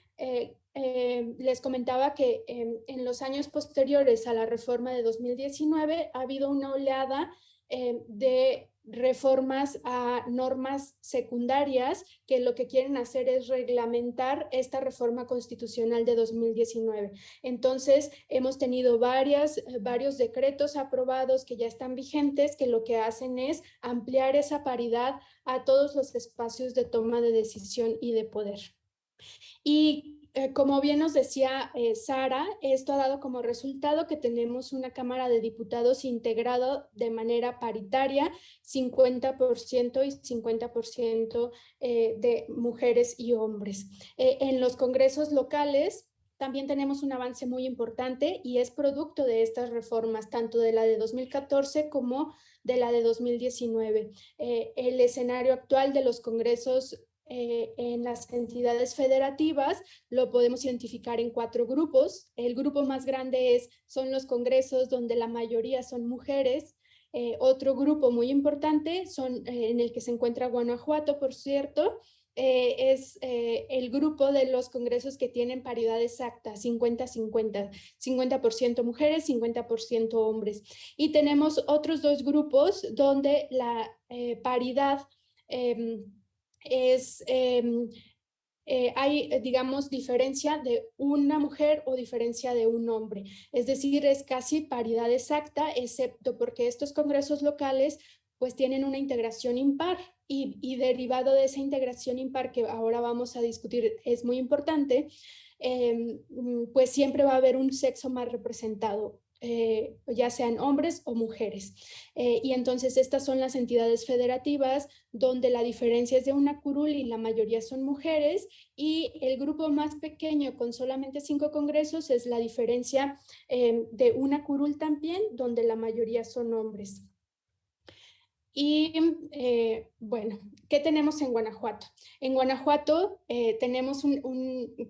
comentaba que en los años posteriores a la reforma de 2019 ha habido una oleada de reformas a normas secundarias que lo que quieren hacer es reglamentar esta reforma constitucional de 2019. Entonces, hemos tenido varios decretos aprobados que ya están vigentes, que lo que hacen es ampliar esa paridad a todos los espacios de toma de decisión y de poder. Y como bien nos decía Sara, esto ha dado como resultado que tenemos una Cámara de Diputados integrada de manera paritaria, 50% y 50% de mujeres y hombres. En los congresos locales también tenemos un avance muy importante y es producto de estas reformas, tanto de la de 2014 como de la de 2019. El escenario actual de los congresos en las entidades federativas lo podemos identificar en 4 grupos. El grupo más grande son los congresos donde la mayoría son mujeres. Otro grupo muy importante en el que se encuentra Guanajuato, por cierto, es el grupo de los congresos que tienen paridad exacta, 50-50, 50% mujeres, 50% hombres. Y tenemos otros 2 grupos donde la paridad hay, digamos, diferencia de una mujer o diferencia de un hombre. Es decir, es casi paridad exacta, excepto porque estos congresos locales pues tienen una integración impar y derivado de esa integración impar que ahora vamos a discutir es muy importante, pues siempre va a haber un sexo más representado. Ya sean hombres o mujeres. Y entonces estas son las entidades federativas donde la diferencia es de una curul y la mayoría son mujeres, y el grupo más pequeño con solamente 5 congresos es la diferencia de una curul también, donde la mayoría son hombres. Y bueno, ¿qué tenemos en Guanajuato? En Guanajuato tenemos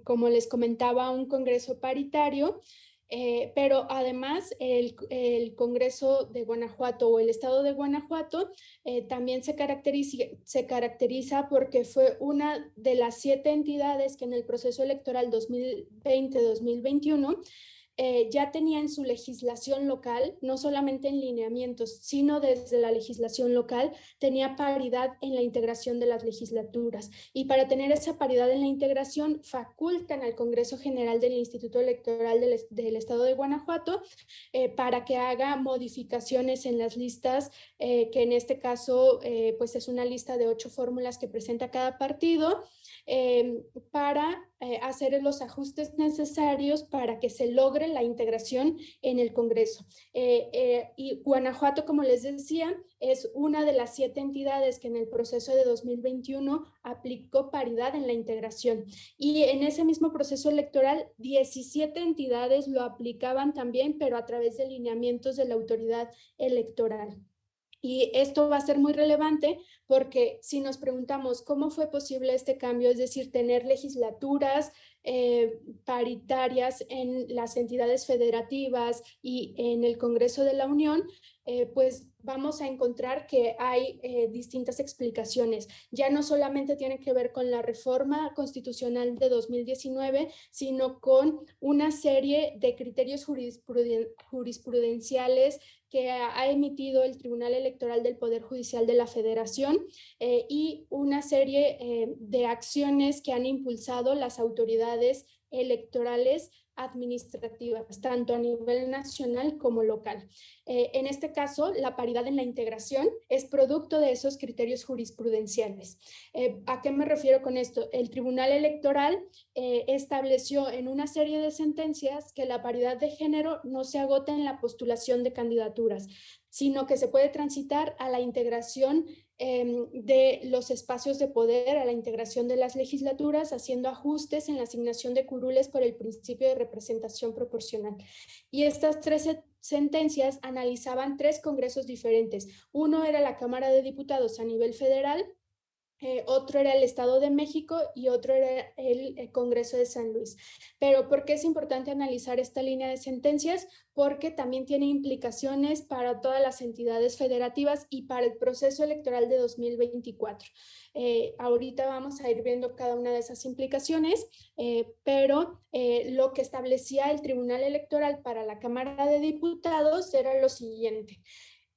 como les comentaba, un congreso paritario, pero además el Congreso de Guanajuato o el Estado de Guanajuato también se caracteriza porque fue una de las 7 entidades que en el proceso electoral 2020-2021 ya tenía en su legislación local, no solamente en lineamientos, sino desde la legislación local, tenía paridad en la integración de las legislaturas. Y para tener esa paridad en la integración, facultan al Congreso General del Instituto Electoral del Estado de Guanajuato para que haga modificaciones en las listas, que en este caso pues es una lista de 8 fórmulas que presenta cada partido, para hacer los ajustes necesarios para que se logre la integración en el Congreso. Y Guanajuato, como les decía, es una de las 7 entidades que en el proceso de 2021 aplicó paridad en la integración. Y en ese mismo proceso electoral, 17 entidades lo aplicaban también, pero a través de lineamientos de la autoridad electoral. Y esto va a ser muy relevante porque si nos preguntamos cómo fue posible este cambio, es decir, tener legislaturas paritarias en las entidades federativas y en el Congreso de la Unión, pues vamos a encontrar que hay distintas explicaciones. Ya no solamente tiene que ver con la reforma constitucional de 2019, sino con una serie de criterios jurisprudenciales que ha emitido el Tribunal Electoral del Poder Judicial de la Federación y una serie de acciones que han impulsado las autoridades electorales administrativas, tanto a nivel nacional como local. En este caso, la paridad en la integración es producto de esos criterios jurisprudenciales. ¿A qué me refiero con esto? El Tribunal Electoral estableció en una serie de sentencias que la paridad de género no se agota en la postulación de candidaturas, sino que se puede transitar a la integración de los espacios de poder, a la integración de las legislaturas, haciendo ajustes en la asignación de curules por el principio de representación proporcional. Y estas 3 sentencias analizaban 3 congresos diferentes. Uno era la Cámara de Diputados a nivel federal, otro era el Estado de México y otro era el Congreso de San Luis. Pero ¿por qué es importante analizar esta línea de sentencias? Porque también tiene implicaciones para todas las entidades federativas y para el proceso electoral de 2024. Ahorita vamos a ir viendo cada una de esas implicaciones, pero lo que establecía el Tribunal Electoral para la Cámara de Diputados era lo siguiente.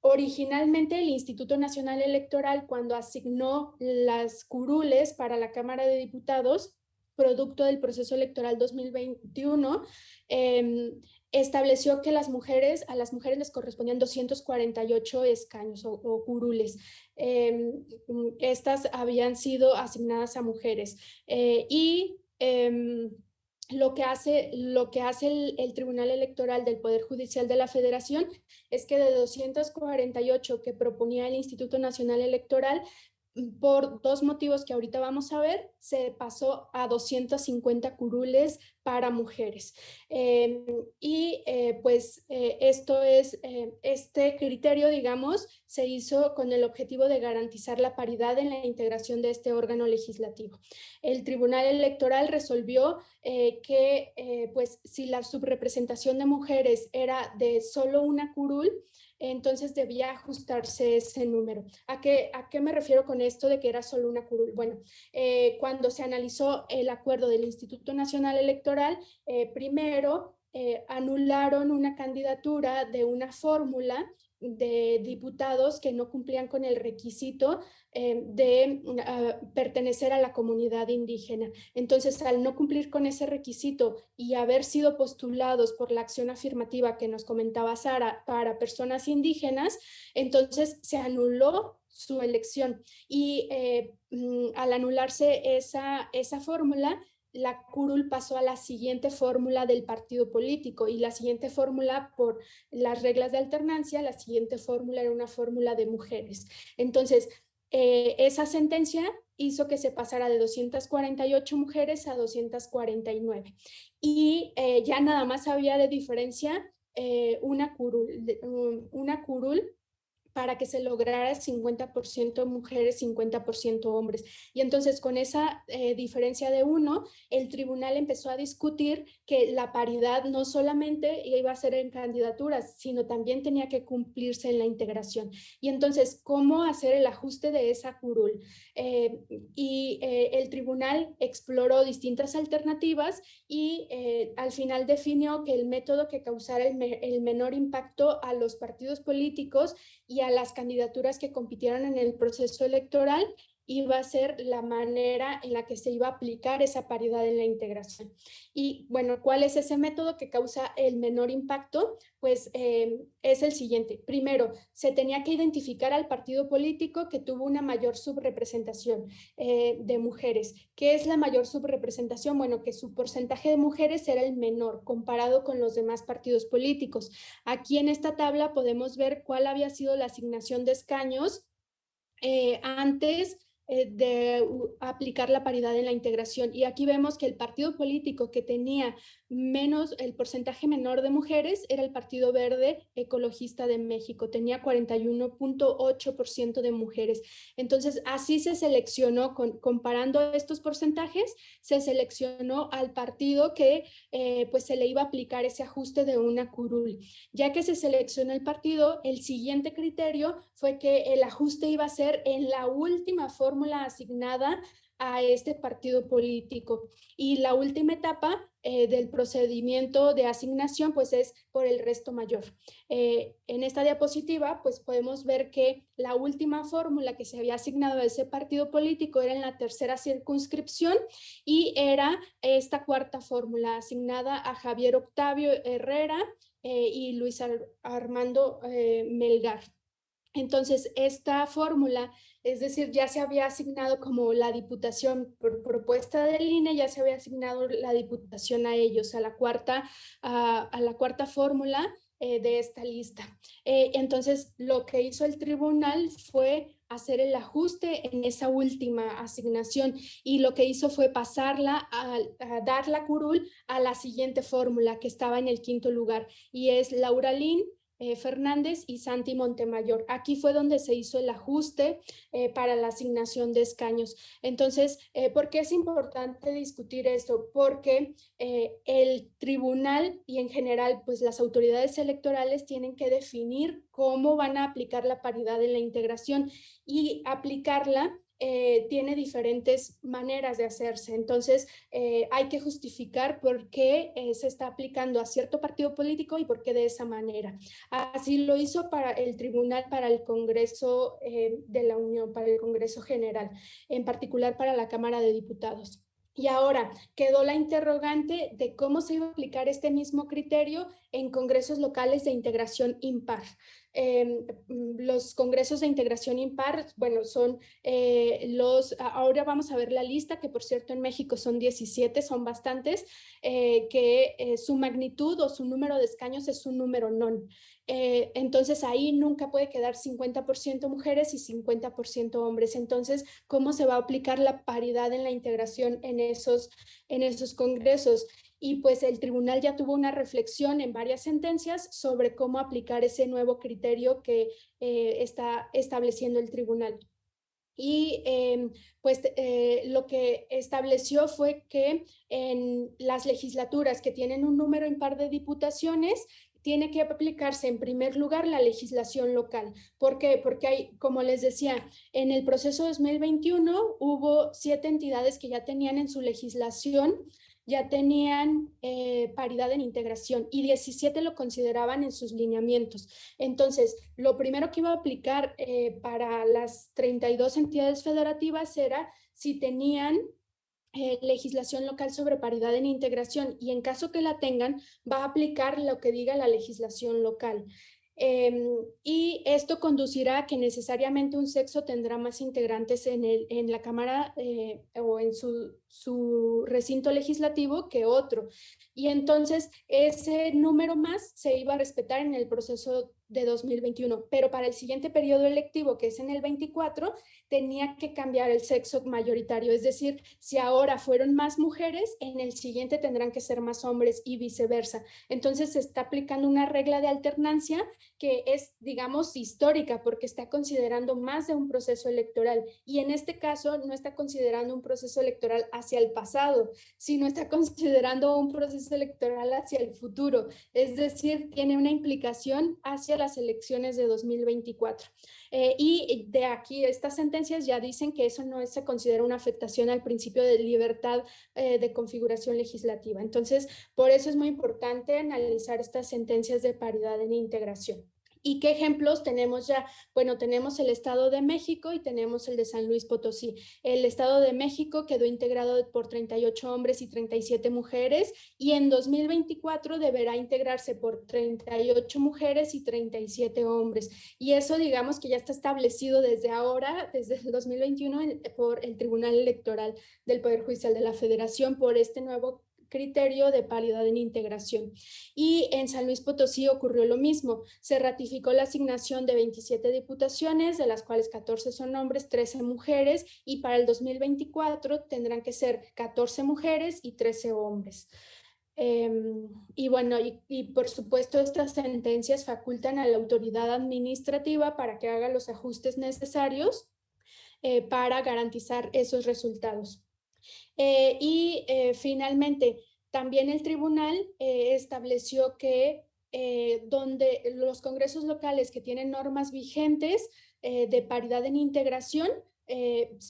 Originalmente el Instituto Nacional Electoral, cuando asignó las curules para la Cámara de Diputados, producto del proceso electoral 2021, estableció que a las mujeres les correspondían 248 escaños o curules. Estas habían sido asignadas a mujeres. Lo que hace el Tribunal Electoral del Poder Judicial de la Federación es que de 248 que proponía el Instituto Nacional Electoral, por 2 motivos que ahorita vamos a ver, se pasó a 250 curules para mujeres. Esto es, este criterio, digamos, se hizo con el objetivo de garantizar la paridad en la integración de este órgano legislativo. El Tribunal Electoral resolvió pues si la subrepresentación de mujeres era de solo una curul, entonces debía ajustarse ese número. ¿A qué me refiero con esto de que era solo una curul? Bueno, cuando se analizó el acuerdo del Instituto Nacional Electoral, primero anularon una candidatura de una fórmula de diputados que no cumplían con el requisito de pertenecer a la comunidad indígena. Entonces, al no cumplir con ese requisito y haber sido postulados por la acción afirmativa que nos comentaba Sara para personas indígenas, entonces se anuló su elección. Y al anularse esa fórmula, la curul pasó a la siguiente fórmula del partido político, y la siguiente fórmula, por las reglas de alternancia, la siguiente fórmula era una fórmula de mujeres. Entonces, esa sentencia hizo que se pasara de 248 mujeres a 249. Y ya nada más había de diferencia una curul para que se lograra 50% mujeres, 50% hombres. Y entonces con esa diferencia de 1, el tribunal empezó a discutir que la paridad no solamente iba a ser en candidaturas, sino también tenía que cumplirse en la integración. Y entonces, ¿cómo hacer el ajuste de esa curul? El tribunal exploró distintas alternativas y al final definió que el método que causara el menor impacto a los partidos políticos y a las candidaturas que compitieran en el proceso electoral iba a ser la manera en la que se iba a aplicar esa paridad en la integración. Y bueno, ¿cuál es ese método que causa el menor impacto? Pues es el siguiente. Primero, se tenía que identificar al partido político que tuvo una mayor subrepresentación de mujeres. ¿Qué es la mayor subrepresentación? Bueno, que su porcentaje de mujeres era el menor comparado con los demás partidos políticos. Aquí en esta tabla podemos ver cuál había sido la asignación de escaños antes de aplicar la paridad en la integración. Y aquí vemos que el partido político que tenía el porcentaje menor de mujeres era el Partido Verde Ecologista de México, tenía 41.8% de mujeres. Entonces, así se seleccionó, comparando estos porcentajes, se seleccionó al partido que pues se le iba a aplicar ese ajuste de una curul. Ya que se seleccionó el partido, el siguiente criterio fue que el ajuste iba a ser en la última fórmula asignada a este partido político. Y la última etapa del procedimiento de asignación pues es por el resto mayor. En esta diapositiva pues podemos ver que la última fórmula que se había asignado a ese partido político era en la tercera circunscripción y era esta cuarta fórmula asignada a Javier Octavio Herrera y Luis Armando Melgar. Entonces, esta fórmula, es decir, ya se había asignado como la diputación por propuesta del INE, ya se había asignado la diputación a ellos, a la cuarta fórmula de esta lista. Entonces, lo que hizo el tribunal fue hacer el ajuste en esa última asignación y lo que hizo fue pasarla a dar la curul a la siguiente fórmula que estaba en el quinto lugar y es Laura Lin Fernández y Santi Montemayor. Aquí fue donde se hizo el ajuste para la asignación de escaños. Entonces, ¿por qué es importante discutir esto? Porque el tribunal y en general, pues las autoridades electorales tienen que definir cómo van a aplicar la paridad en la integración y aplicarla tiene diferentes maneras de hacerse. Entonces, hay que justificar por qué se está aplicando a cierto partido político y por qué de esa manera. Así lo hizo para el Tribunal para el Congreso de la Unión, para el Congreso General, en particular para la Cámara de Diputados. Y ahora quedó la interrogante de cómo se iba a aplicar este mismo criterio en congresos locales de integración impar. Los congresos de integración impar, bueno, son ahora vamos a ver la lista, que por cierto en México son 17, son bastantes, que su magnitud o su número de escaños es un número non. Entonces ahí nunca puede quedar 50% mujeres y 50% hombres. Entonces, ¿cómo se va a aplicar la paridad en la integración en esos congresos? Y pues el tribunal ya tuvo una reflexión en varias sentencias sobre cómo aplicar ese nuevo criterio que está estableciendo el tribunal. Y lo que estableció fue que en las legislaturas que tienen un número impar de diputaciones, tiene que aplicarse en primer lugar la legislación local. ¿Por qué? Porque hay, como les decía, en el proceso 2021 hubo 7 entidades que ya tenían en su legislación ya tenían paridad en integración y 17 lo consideraban en sus lineamientos. Entonces, lo primero que iba a aplicar para las 32 entidades federativas era si tenían legislación local sobre paridad en integración y en caso que la tengan, va a aplicar lo que diga la legislación local. Y esto conducirá a que necesariamente un sexo tendrá más integrantes en la Cámara o en su recinto legislativo que otro. Y entonces ese número más se iba a respetar en el proceso de 2021, pero para el siguiente periodo electivo, que es en el 24, tenía que cambiar el sexo mayoritario, es decir, si ahora fueron más mujeres, en el siguiente tendrán que ser más hombres y viceversa. Entonces se está aplicando una regla de alternancia que es, digamos, histórica, porque está considerando más de un proceso electoral, y en este caso no está considerando un proceso electoral hacia el pasado, sino está considerando un proceso electoral hacia el futuro, es decir, tiene una implicación hacia las elecciones de 2024. Y de aquí estas sentencias ya dicen que eso no se considera una afectación al principio de libertad de configuración legislativa. Entonces, por eso es muy importante analizar estas sentencias de paridad en integración. ¿Y qué ejemplos tenemos ya? Bueno, tenemos el Estado de México y tenemos el de San Luis Potosí. El Estado de México quedó integrado por 38 hombres y 37 mujeres, y en 2024 deberá integrarse por 38 mujeres y 37 hombres. Y eso, digamos, que ya está establecido desde ahora, desde el 2021, por el Tribunal Electoral del Poder Judicial de la Federación, por este nuevo criterio de paridad en integración. Y en San Luis Potosí ocurrió lo mismo. Se ratificó la asignación de 27 diputaciones, de las cuales 14 son hombres, 13 mujeres, y para el 2024 tendrán que ser 14 mujeres y 13 hombres. Y bueno, y por supuesto estas sentencias facultan a la autoridad administrativa para que haga los ajustes necesarios para garantizar esos resultados. Finalmente, también el tribunal estableció que donde los congresos locales que tienen normas vigentes de paridad en integración,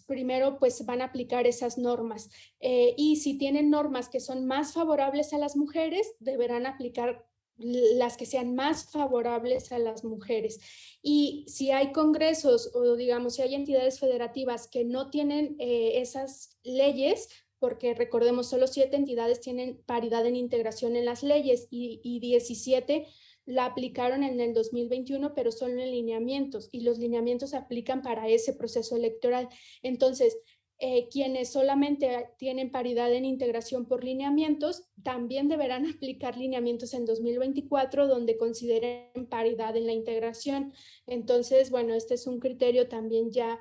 primero pues van a aplicar esas normas, y si tienen normas que son más favorables a las mujeres, deberán aplicar las que sean más favorables a las mujeres. Y si hay congresos o digamos si hay entidades federativas que no tienen esas leyes, porque recordemos solo 7 entidades tienen paridad en integración en las leyes y 17 la aplicaron en el 2021, pero solo en lineamientos, y los lineamientos se aplican para ese proceso electoral. Entonces, quienes solamente tienen paridad en integración por lineamientos, también deberán aplicar lineamientos en 2024 donde consideren paridad en la integración. Entonces, bueno, este es un criterio también ya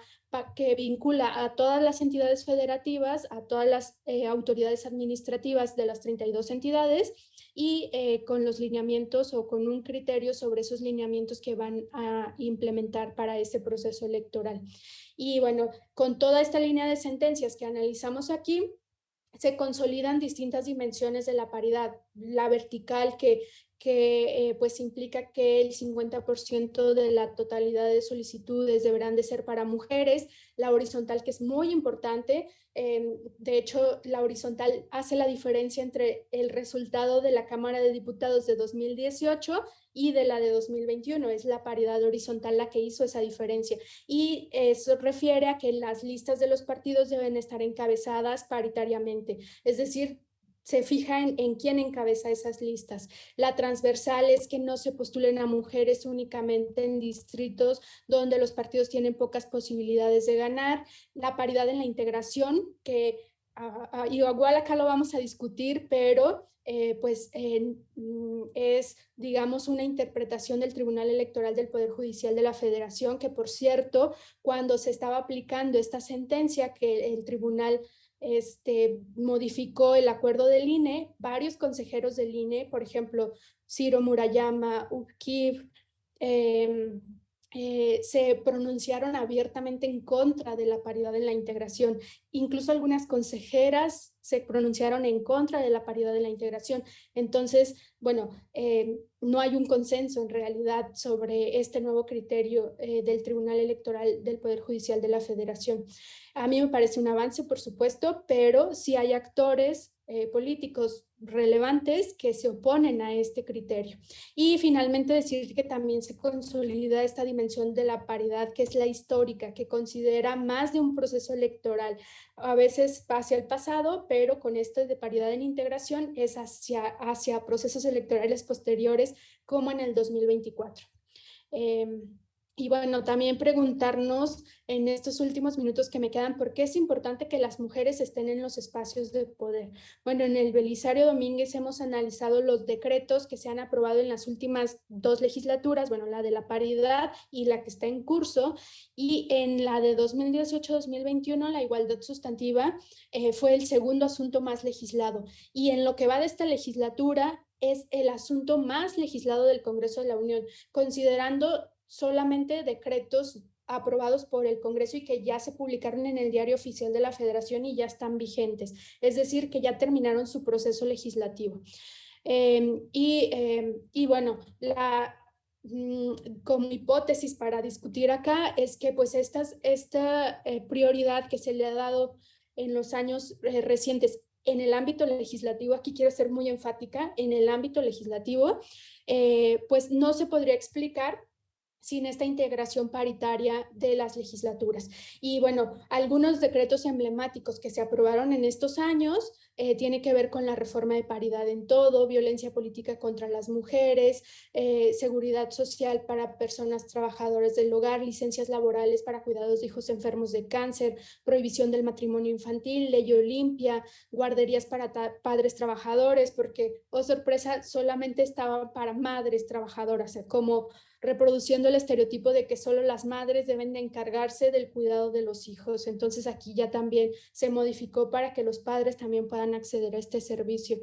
que vincula a todas las entidades federativas, a todas las autoridades administrativas de las 32 entidades, y con los lineamientos o con un criterio sobre esos lineamientos que van a implementar para ese proceso electoral. Y bueno, con toda esta línea de sentencias que analizamos aquí, se consolidan distintas dimensiones de la paridad. La vertical que pues implica que el 50% de la totalidad de solicitudes deberán de ser para mujeres, la horizontal, que es muy importante. De hecho, la horizontal hace la diferencia entre el resultado de la Cámara de Diputados de 2018 y de la de 2021, es la paridad horizontal la que hizo esa diferencia, y eso refiere a que las listas de los partidos deben estar encabezadas paritariamente, es decir, se fija en quién encabeza esas listas. La transversal es que no se postulen a mujeres únicamente en distritos donde los partidos tienen pocas posibilidades de ganar. La paridad en la integración, que igual acá lo vamos a discutir, pero es, digamos, una interpretación del Tribunal Electoral del Poder Judicial de la Federación, que por cierto, cuando se estaba aplicando esta sentencia que el tribunal modificó el acuerdo del INE, varios consejeros del INE, por ejemplo, Ciro Murayama, Upkiv, se pronunciaron abiertamente en contra de la paridad en la integración. Incluso algunas consejeras se pronunciaron en contra de la paridad en la integración. Entonces, bueno, no hay un consenso en realidad sobre este nuevo criterio del Tribunal Electoral del Poder Judicial de la Federación. A mí me parece un avance, por supuesto, pero sí hay actores políticos relevantes que se oponen a este criterio. Y finalmente decir que también se consolida esta dimensión de la paridad, que es la histórica, que considera más de un proceso electoral, a veces hacia el pasado, pero con esto de paridad en integración es hacia procesos electorales posteriores, como en el 2024. Y bueno, también preguntarnos en estos últimos minutos que me quedan, ¿por qué es importante que las mujeres estén en los espacios de poder? Bueno, en el Belisario Domínguez hemos analizado los decretos que se han aprobado en las últimas 2 legislaturas, bueno, la de la paridad y la que está en curso, y en la de 2018-2021, la igualdad sustantiva fue el segundo asunto más legislado. Y en lo que va de esta legislatura, es el asunto más legislado del Congreso de la Unión, considerando solamente decretos aprobados por el Congreso y que ya se publicaron en el Diario Oficial de la Federación y ya están vigentes, es decir, que ya terminaron su proceso legislativo. Y bueno, como hipótesis para discutir acá es que pues esta prioridad que se le ha dado en los años recientes en el ámbito legislativo, aquí quiero ser muy enfática, en el ámbito legislativo, pues no se podría explicar sin esta integración paritaria de las legislaturas. Y bueno, algunos decretos emblemáticos que se aprobaron en estos años tiene que ver con la reforma de paridad en todo, violencia política contra las mujeres, seguridad social para personas trabajadoras del hogar, licencias laborales para cuidados de hijos enfermos de cáncer, prohibición del matrimonio infantil, ley Olimpia, guarderías para padres trabajadores, porque, oh sorpresa, solamente estaban para madres trabajadoras, como reproduciendo el estereotipo de que solo las madres deben de encargarse del cuidado de los hijos. Entonces aquí ya también se modificó para que los padres también puedan acceder a este servicio.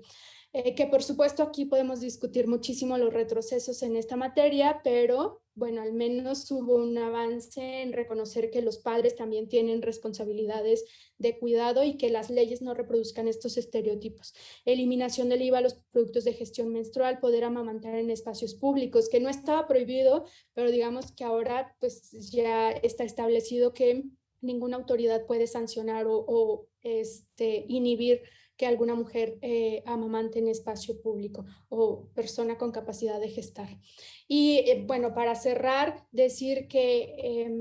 Que por supuesto aquí podemos discutir muchísimo los retrocesos en esta materia, pero bueno, al menos hubo un avance en reconocer que los padres también tienen responsabilidades de cuidado y que las leyes no reproduzcan estos estereotipos. Eliminación del IVA a los productos de gestión menstrual, poder amamantar en espacios públicos, que no estaba prohibido, pero digamos que ahora pues ya está establecido que ninguna autoridad puede sancionar o inhibir que alguna mujer amamante en espacio público o persona con capacidad de gestar. Y bueno, para cerrar, decir que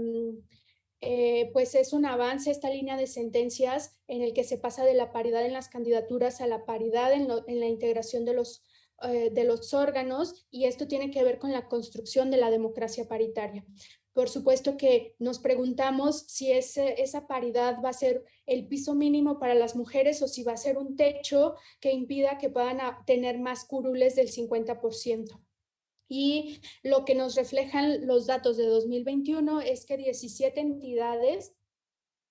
pues es un avance esta línea de sentencias en el que se pasa de la paridad en las candidaturas a la paridad en la integración de los órganos, y esto tiene que ver con la construcción de la democracia paritaria. Por supuesto que nos preguntamos si esa paridad va a ser el piso mínimo para las mujeres o si va a ser un techo que impida que puedan tener más curules del 50%. Y lo que nos reflejan los datos de 2021 es que 17 entidades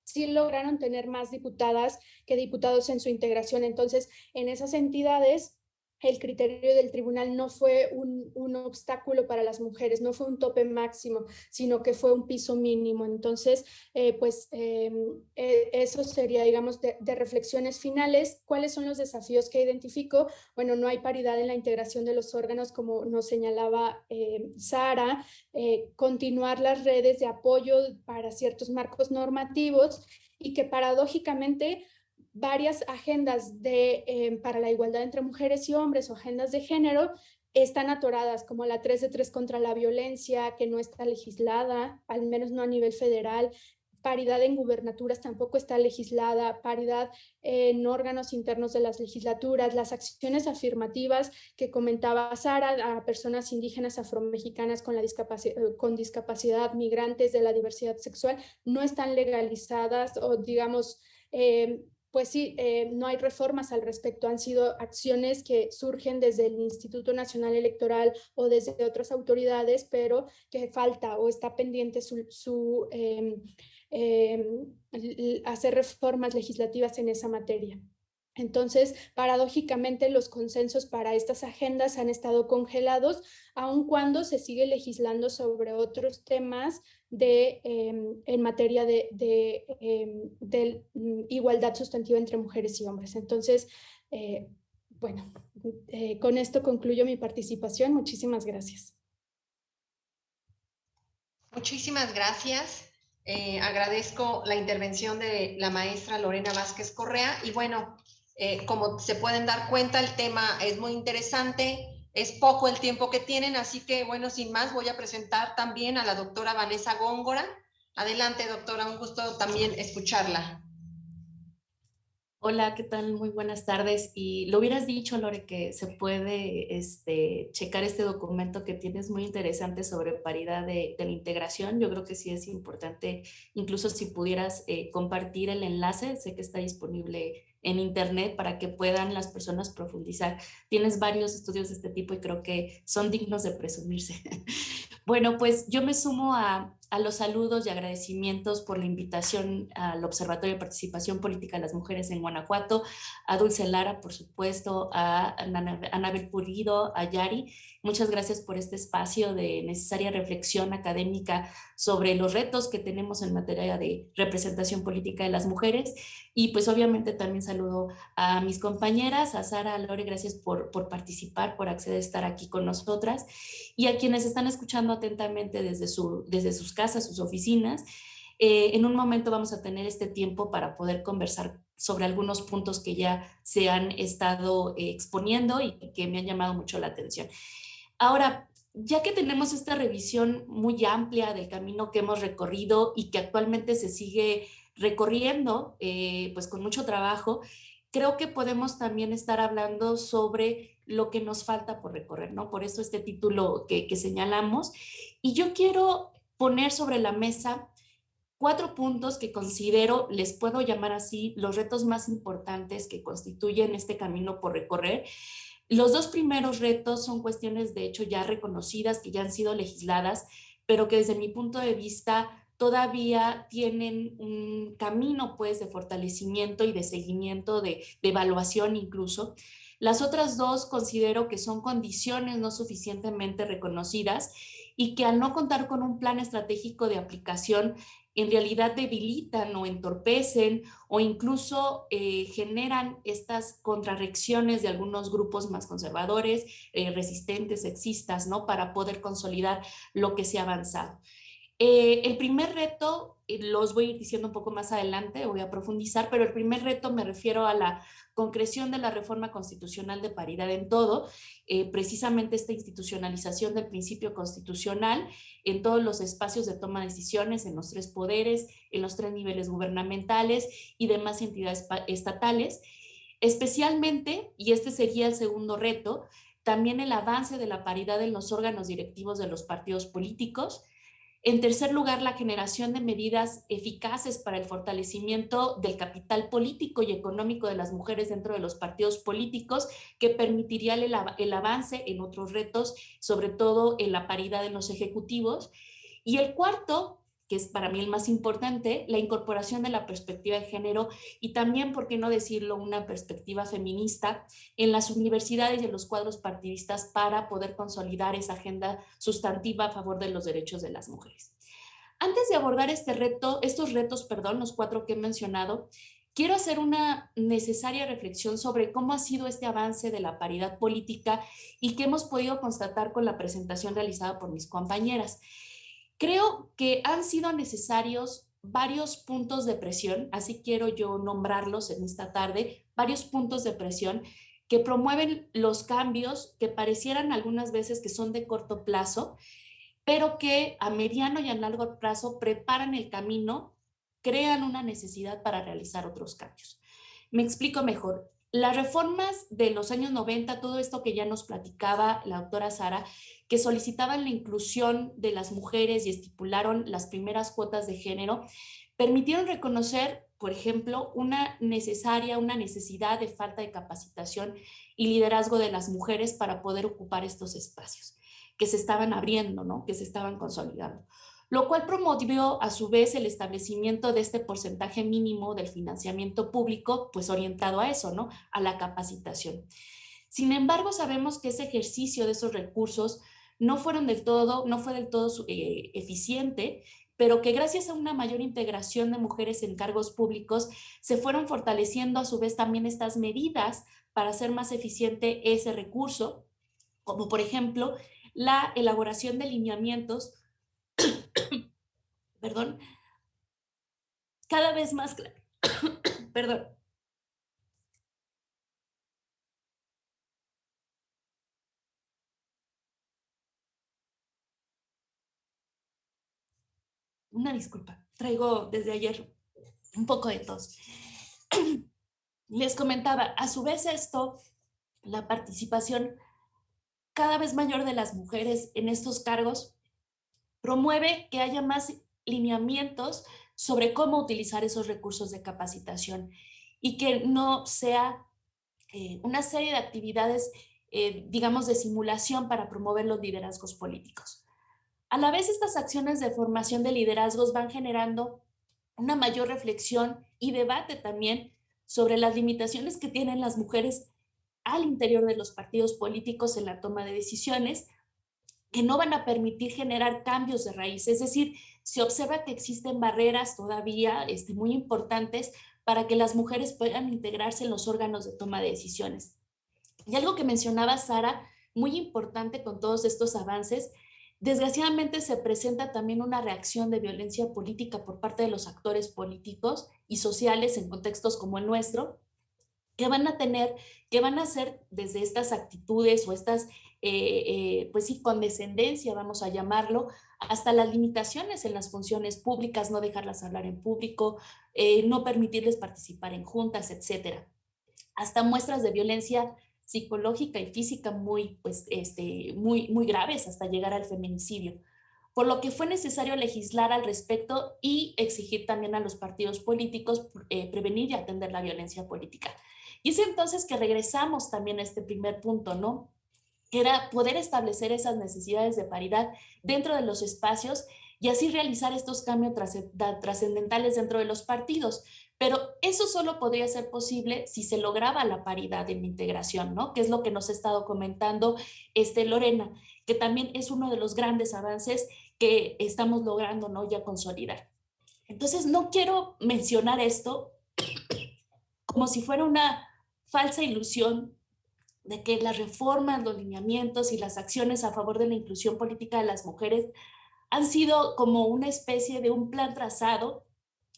sí lograron tener más diputadas que diputados en su integración. Entonces, en esas entidades, el criterio del tribunal no fue un obstáculo para las mujeres, no fue un tope máximo, sino que fue un piso mínimo. Entonces, eso sería, digamos, de reflexiones finales. ¿Cuáles son los desafíos que identifico? Bueno, no hay paridad en la integración de los órganos, como nos señalaba Sara, continuar las redes de apoyo para ciertos marcos normativos, y que paradójicamente varias agendas para la igualdad entre mujeres y hombres o agendas de género están atoradas, como la 3 de 3 contra la violencia, que no está legislada, al menos no a nivel federal. Paridad en gubernaturas tampoco está legislada, paridad en órganos internos de las legislaturas, las acciones afirmativas que comentaba Sara a personas indígenas, afromexicanas con discapacidad, migrantes, de la diversidad sexual, no están legalizadas, o digamos, pues sí, no hay reformas al respecto. Han sido acciones que surgen desde el Instituto Nacional Electoral o desde otras autoridades, pero que falta o está pendiente hacer reformas legislativas en esa materia. Entonces, paradójicamente, los consensos para estas agendas han estado congelados, aun cuando se sigue legislando sobre otros temas en materia de igualdad sustantiva entre mujeres y hombres. Entonces, bueno, con esto concluyo mi participación. Muchísimas gracias. Muchísimas gracias. Agradezco la intervención de la maestra Lorena Vázquez Correa. Y bueno, como se pueden dar cuenta, el tema es muy interesante. Es poco el tiempo que tienen, así que bueno, sin más, voy a presentar también a la doctora Vanessa Góngora. Adelante, doctora, un gusto también escucharla. Hola, ¿qué tal? Muy buenas tardes. Y lo hubieras dicho, Lore, que se puede checar este documento que tienes muy interesante sobre paridad de la integración. Yo creo que sí es importante, incluso si pudieras compartir el enlace, sé que está disponible en internet para que puedan las personas profundizar. Tienes varios estudios de este tipo y creo que son dignos de presumirse. Bueno, pues yo me sumo a los saludos y agradecimientos por la invitación al Observatorio de Participación Política de las Mujeres en Guanajuato, a Dulce Lara, por supuesto, a Anabel Pulido, a Yari. Muchas gracias por este espacio de necesaria reflexión académica sobre los retos que tenemos en materia de representación política de las mujeres. Y pues obviamente también saludo a mis compañeras, a Sara, a Lore, gracias por participar, por acceder a estar aquí con nosotras, y a quienes están escuchando atentamente desde sus casas, sus oficinas. En un momento vamos a tener este tiempo para poder conversar sobre algunos puntos que ya se han estado exponiendo y que me han llamado mucho la atención. Ahora, ya que tenemos esta revisión muy amplia del camino que hemos recorrido y que actualmente se sigue recorriendo, pues con mucho trabajo, creo que podemos también estar hablando sobre lo que nos falta por recorrer, ¿no? Por eso este título que señalamos. Y yo quiero poner sobre la mesa 4 puntos que considero, les puedo llamar así, los retos más importantes que constituyen este camino por recorrer. Los 2 primeros retos son cuestiones, de hecho, ya reconocidas, que ya han sido legisladas, pero que desde mi punto de vista todavía tienen un camino, pues, de fortalecimiento y de seguimiento, de evaluación incluso. Las otras 2 considero que son condiciones no suficientemente reconocidas y que al no contar con un plan estratégico de aplicación, en realidad debilitan o entorpecen o incluso generan estas contrarreacciones de algunos grupos más conservadores, resistentes, sexistas, ¿no? Para poder consolidar lo que se ha avanzado. El primer reto, los voy a ir diciendo un poco más adelante, voy a profundizar, pero el primer reto me refiero a la concreción de la reforma constitucional de paridad en todo, precisamente esta institucionalización del principio constitucional en todos los espacios de toma de decisiones, en los 3 poderes, en los 3 niveles gubernamentales y demás entidades estatales. Especialmente, y este sería el segundo reto, también el avance de la paridad en los órganos directivos de los partidos políticos. En tercer lugar, la generación de medidas eficaces para el fortalecimiento del capital político y económico de las mujeres dentro de los partidos políticos, que permitiría el avance en otros retos, sobre todo en la paridad en los ejecutivos. Y el cuarto, que es para mí el más importante, la incorporación de la perspectiva de género y también, por qué no decirlo, una perspectiva feminista en las universidades y en los cuadros partidistas para poder consolidar esa agenda sustantiva a favor de los derechos de las mujeres. Antes de abordar estos retos, los 4 que he mencionado, quiero hacer una necesaria reflexión sobre cómo ha sido este avance de la paridad política y que hemos podido constatar con la presentación realizada por mis compañeras. Creo que han sido necesarios varios puntos de presión, así quiero yo nombrarlos en esta tarde, varios puntos de presión que promueven los cambios que parecieran algunas veces que son de corto plazo, pero que a mediano y a largo plazo preparan el camino, crean una necesidad para realizar otros cambios. Me explico mejor. Las reformas de los años 90, todo esto que ya nos platicaba la doctora Sara, que solicitaban la inclusión de las mujeres y estipularon las primeras cuotas de género, permitieron reconocer, por ejemplo, una necesidad de falta de capacitación y liderazgo de las mujeres para poder ocupar estos espacios que se estaban abriendo, ¿no? Que se estaban consolidando, lo cual promovió a su vez el establecimiento de este porcentaje mínimo del financiamiento público, pues orientado a eso, ¿no? A la capacitación. Sin embargo, sabemos que ese ejercicio de esos recursos no fue del todo eficiente, pero que gracias a una mayor integración de mujeres en cargos públicos se fueron fortaleciendo a su vez también estas medidas para hacer más eficiente ese recurso, como por ejemplo la elaboración de lineamientos, perdón, cada vez más claro, perdón, una disculpa, traigo desde ayer un poco de tos. Les comentaba, a su vez esto, la participación cada vez mayor de las mujeres en estos cargos promueve que haya más lineamientos sobre cómo utilizar esos recursos de capacitación y que no sea una serie de actividades, digamos, de simulación para promover los liderazgos políticos. A la vez, estas acciones de formación de liderazgos van generando una mayor reflexión y debate también sobre las limitaciones que tienen las mujeres al interior de los partidos políticos en la toma de decisiones, que no van a permitir generar cambios de raíz. Es decir, se observa que existen barreras todavía muy importantes para que las mujeres puedan integrarse en los órganos de toma de decisiones. Y algo que mencionaba Sara, muy importante con todos estos avances, desgraciadamente se presenta también una reacción de violencia política por parte de los actores políticos y sociales en contextos como el nuestro, que van a tener, que van a hacer desde estas actitudes o estas, pues sí, condescendencia, vamos a llamarlo, hasta las limitaciones en las funciones públicas, no dejarlas hablar en público, no permitirles participar en juntas, etcétera. Hasta muestras de violencia psicológica y física muy, pues, muy graves hasta llegar al feminicidio. Por lo que fue necesario legislar al respecto y exigir también a los partidos políticos prevenir y atender la violencia política. Y es entonces que regresamos también a este primer punto, ¿no? Que era poder establecer esas necesidades de paridad dentro de los espacios y así realizar estos cambios trascendentales dentro de los partidos. Pero eso solo podría ser posible si se lograba la paridad en la integración, ¿no? Que es lo que nos ha estado comentando Lorena, que también es uno de los grandes avances que estamos logrando, ¿no? Ya consolidar. Entonces, no quiero mencionar esto como si fuera una falsa ilusión de que las reformas, los lineamientos y las acciones a favor de la inclusión política de las mujeres han sido como una especie de un plan trazado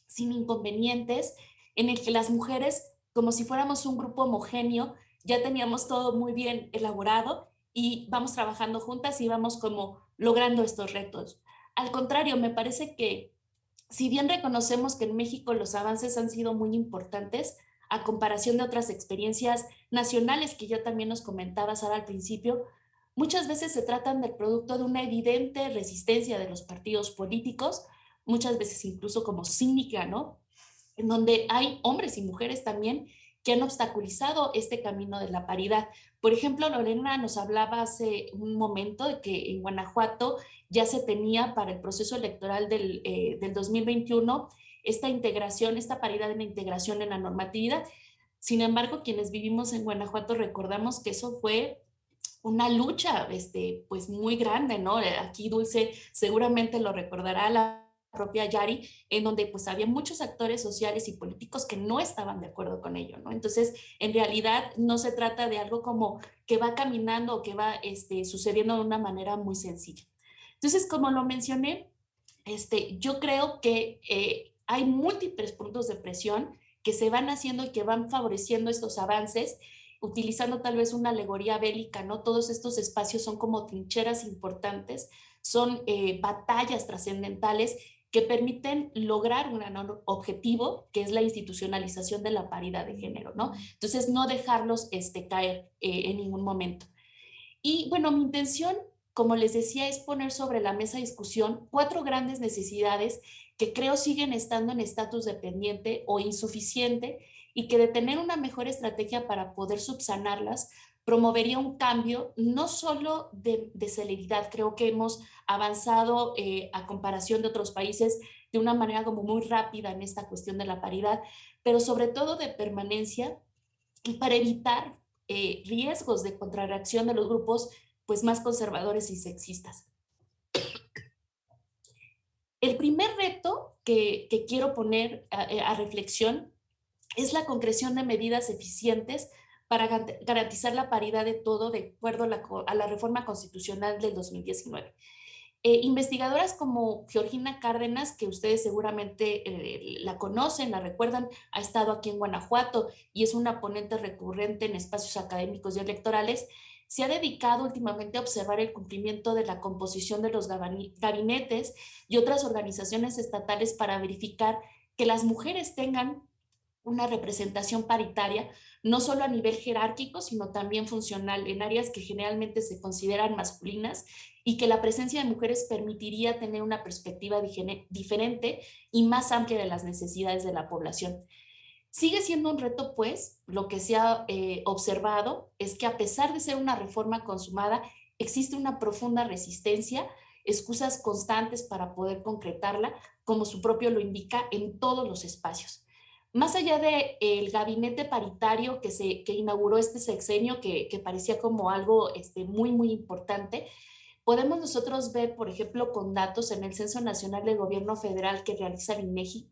sin inconvenientes, en el que las mujeres, como si fuéramos un grupo homogéneo, ya teníamos todo muy bien elaborado y vamos trabajando juntas y vamos como logrando estos retos. Al contrario, me parece que si bien reconocemos que en México los avances han sido muy importantes, a comparación de otras experiencias nacionales que ya también nos comentaba Sara al principio, muchas veces se tratan del producto de una evidente resistencia de los partidos políticos, muchas veces incluso como cínica, ¿no? En donde hay hombres y mujeres también que han obstaculizado este camino de la paridad. Por ejemplo, Lorena nos hablaba hace un momento de que en Guanajuato ya se tenía para el proceso electoral del 2021 esta integración, esta paridad en la integración en la normatividad. Sin embargo, quienes vivimos en Guanajuato recordamos que eso fue una lucha pues muy grande, ¿no? Aquí Dulce seguramente lo recordará, la propia Yari, en donde pues había muchos actores sociales y políticos que no estaban de acuerdo con ello, ¿no? Entonces, en realidad no se trata de algo como que va caminando o que va sucediendo de una manera muy sencilla. Entonces, como lo mencioné, yo creo que hay múltiples puntos de presión que se van haciendo y que van favoreciendo estos avances, utilizando tal vez una alegoría bélica, ¿no? Todos estos espacios son como trincheras importantes, son batallas trascendentales que permiten lograr un objetivo, que es la institucionalización de la paridad de género, ¿no? Entonces, no dejarlos caer en ningún momento. Y bueno, mi intención, como les decía, es poner sobre la mesa de discusión 4 grandes necesidades que creo siguen estando en estatus dependiente o insuficiente y que de tener una mejor estrategia para poder subsanarlas, promovería un cambio no solo de celeridad, creo que hemos avanzado a comparación de otros países de una manera como muy rápida en esta cuestión de la paridad, pero sobre todo de permanencia y para evitar riesgos de contrarreacción de los grupos pues más conservadores y sexistas. El primer reto que quiero poner a reflexión es la concreción de medidas eficientes para garantizar la paridad de todo de acuerdo a la reforma constitucional del 2019. Investigadoras como Georgina Cárdenas, que ustedes seguramente la conocen, la recuerdan, ha estado aquí en Guanajuato y es una ponente recurrente en espacios académicos y electorales, se ha dedicado últimamente a observar el cumplimiento de la composición de los gabinetes y otras organizaciones estatales para verificar que las mujeres tengan una representación paritaria, no solo a nivel jerárquico, sino también funcional en áreas que generalmente se consideran masculinas, y que la presencia de mujeres permitiría tener una perspectiva diferente y más amplia de las necesidades de la población. Sigue siendo un reto, pues, lo que se ha observado es que a pesar de ser una reforma consumada, existe una profunda resistencia, excusas constantes para poder concretarla, como su propio lo indica, en todos los espacios. Más allá del gabinete paritario que inauguró este sexenio, que parecía como algo muy importante, podemos nosotros ver, por ejemplo, con datos en el Censo Nacional del Gobierno Federal que realiza el INEGI,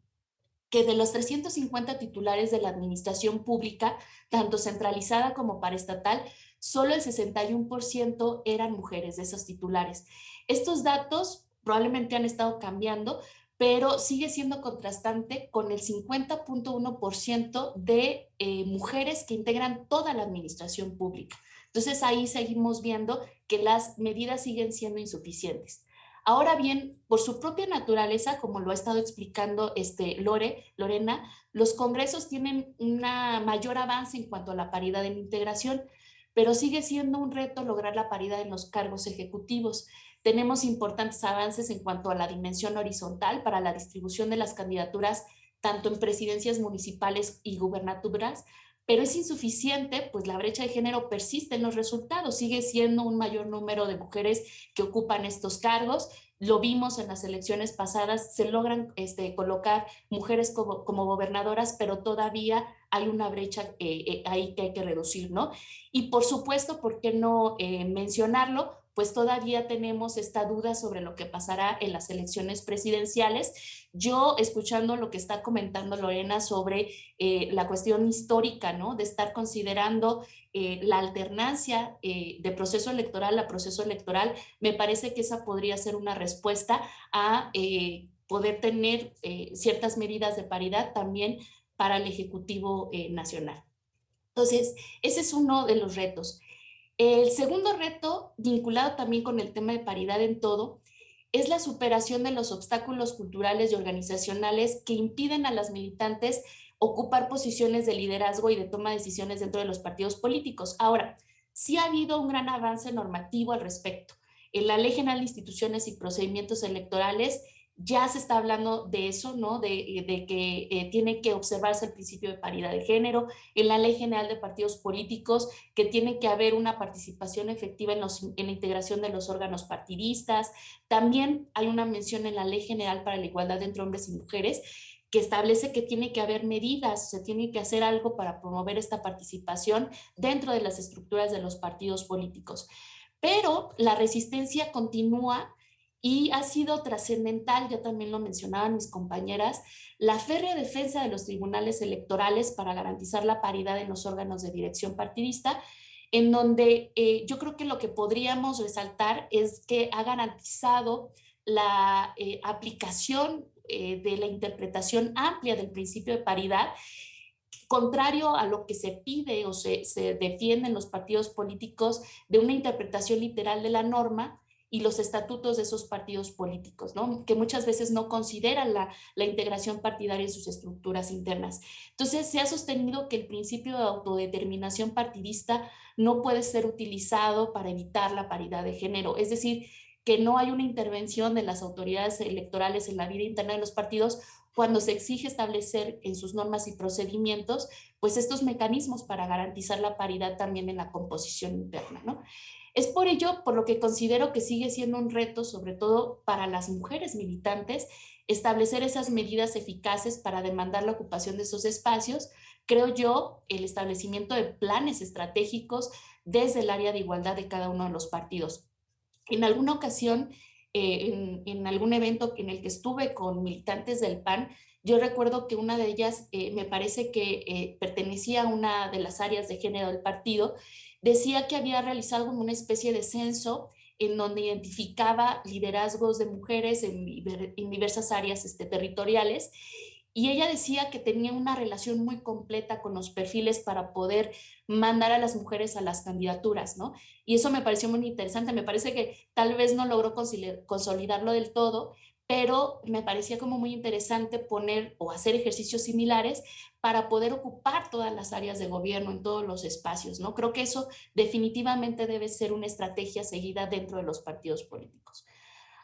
que de los 350 titulares de la administración pública, tanto centralizada como paraestatal, solo el 61% eran mujeres de esos titulares. Estos datos probablemente han estado cambiando, pero sigue siendo contrastante con el 50.1% de mujeres que integran toda la administración pública. Entonces ahí seguimos viendo que las medidas siguen siendo insuficientes. Ahora bien, por su propia naturaleza, como lo ha estado explicando Lorena, los congresos tienen un mayor avance en cuanto a la paridad en integración, pero sigue siendo un reto lograr la paridad en los cargos ejecutivos. Tenemos importantes avances en cuanto a la dimensión horizontal para la distribución de las candidaturas, tanto en presidencias municipales y gubernaturas, pero es insuficiente, pues la brecha de género persiste en los resultados, sigue siendo un mayor número de mujeres que ocupan estos cargos. Lo vimos en las elecciones pasadas, se logran colocar mujeres como gobernadoras, pero todavía hay una brecha ahí que hay que reducir, ¿no? Y por supuesto, ¿por qué no mencionarlo? Pues todavía tenemos esta duda sobre lo que pasará en las elecciones presidenciales. Yo, escuchando lo que está comentando Lorena sobre la cuestión histórica, ¿no? De estar considerando la alternancia de proceso electoral a proceso electoral, me parece que esa podría ser una respuesta a poder tener ciertas medidas de paridad también para el Ejecutivo Nacional. Entonces, ese es uno de los retos. El segundo reto, vinculado también con el tema de paridad en todo, es la superación de los obstáculos culturales y organizacionales que impiden a las militantes ocupar posiciones de liderazgo y de toma de decisiones dentro de los partidos políticos. Ahora, sí ha habido un gran avance normativo al respecto. En la Ley General de Instituciones y Procedimientos Electorales ya se está hablando de eso, ¿no? De que tiene que observarse el principio de paridad de género. En la Ley General de Partidos Políticos, que tiene que haber una participación efectiva en la integración de los órganos partidistas. También hay una mención en la Ley General para la Igualdad entre Hombres y Mujeres, que establece que tiene que haber medidas, se tiene que hacer algo para promover esta participación dentro de las estructuras de los partidos políticos. Pero la resistencia continúa y ha sido trascendental, ya también lo mencionaban mis compañeras, la férrea defensa de los tribunales electorales para garantizar la paridad en los órganos de dirección partidista, en donde yo creo que lo que podríamos resaltar es que ha garantizado la aplicación de la interpretación amplia del principio de paridad, contrario a lo que se pide o se defiende en los partidos políticos de una interpretación literal de la norma y los estatutos de esos partidos políticos, ¿no? Que muchas veces no consideran la integración partidaria en sus estructuras internas. Entonces, se ha sostenido que el principio de autodeterminación partidista no puede ser utilizado para evitar la paridad de género, es decir, que no hay una intervención de las autoridades electorales en la vida interna de los partidos cuando se exige establecer en sus normas y procedimientos, pues estos mecanismos para garantizar la paridad también en la composición interna, ¿no? Es por ello por lo que considero que sigue siendo un reto, sobre todo para las mujeres militantes, establecer esas medidas eficaces para demandar la ocupación de esos espacios. Creo yo, el establecimiento de planes estratégicos desde el área de igualdad de cada uno de los partidos. En alguna ocasión, en algún evento en el que estuve con militantes del PAN, yo recuerdo que una de ellas, me parece que pertenecía a una de las áreas de género del partido, decía que había realizado una especie de censo en donde identificaba liderazgos de mujeres en diversas áreas territoriales, y ella decía que tenía una relación muy completa con los perfiles para poder mandar a las mujeres a las candidaturas, ¿no? Y eso me pareció muy interesante, me parece que tal vez no logró consolidarlo del todo, pero me parecía como muy interesante poner o hacer ejercicios similares para poder ocupar todas las áreas de gobierno en todos los espacios, ¿no? Creo que eso definitivamente debe ser una estrategia seguida dentro de los partidos políticos.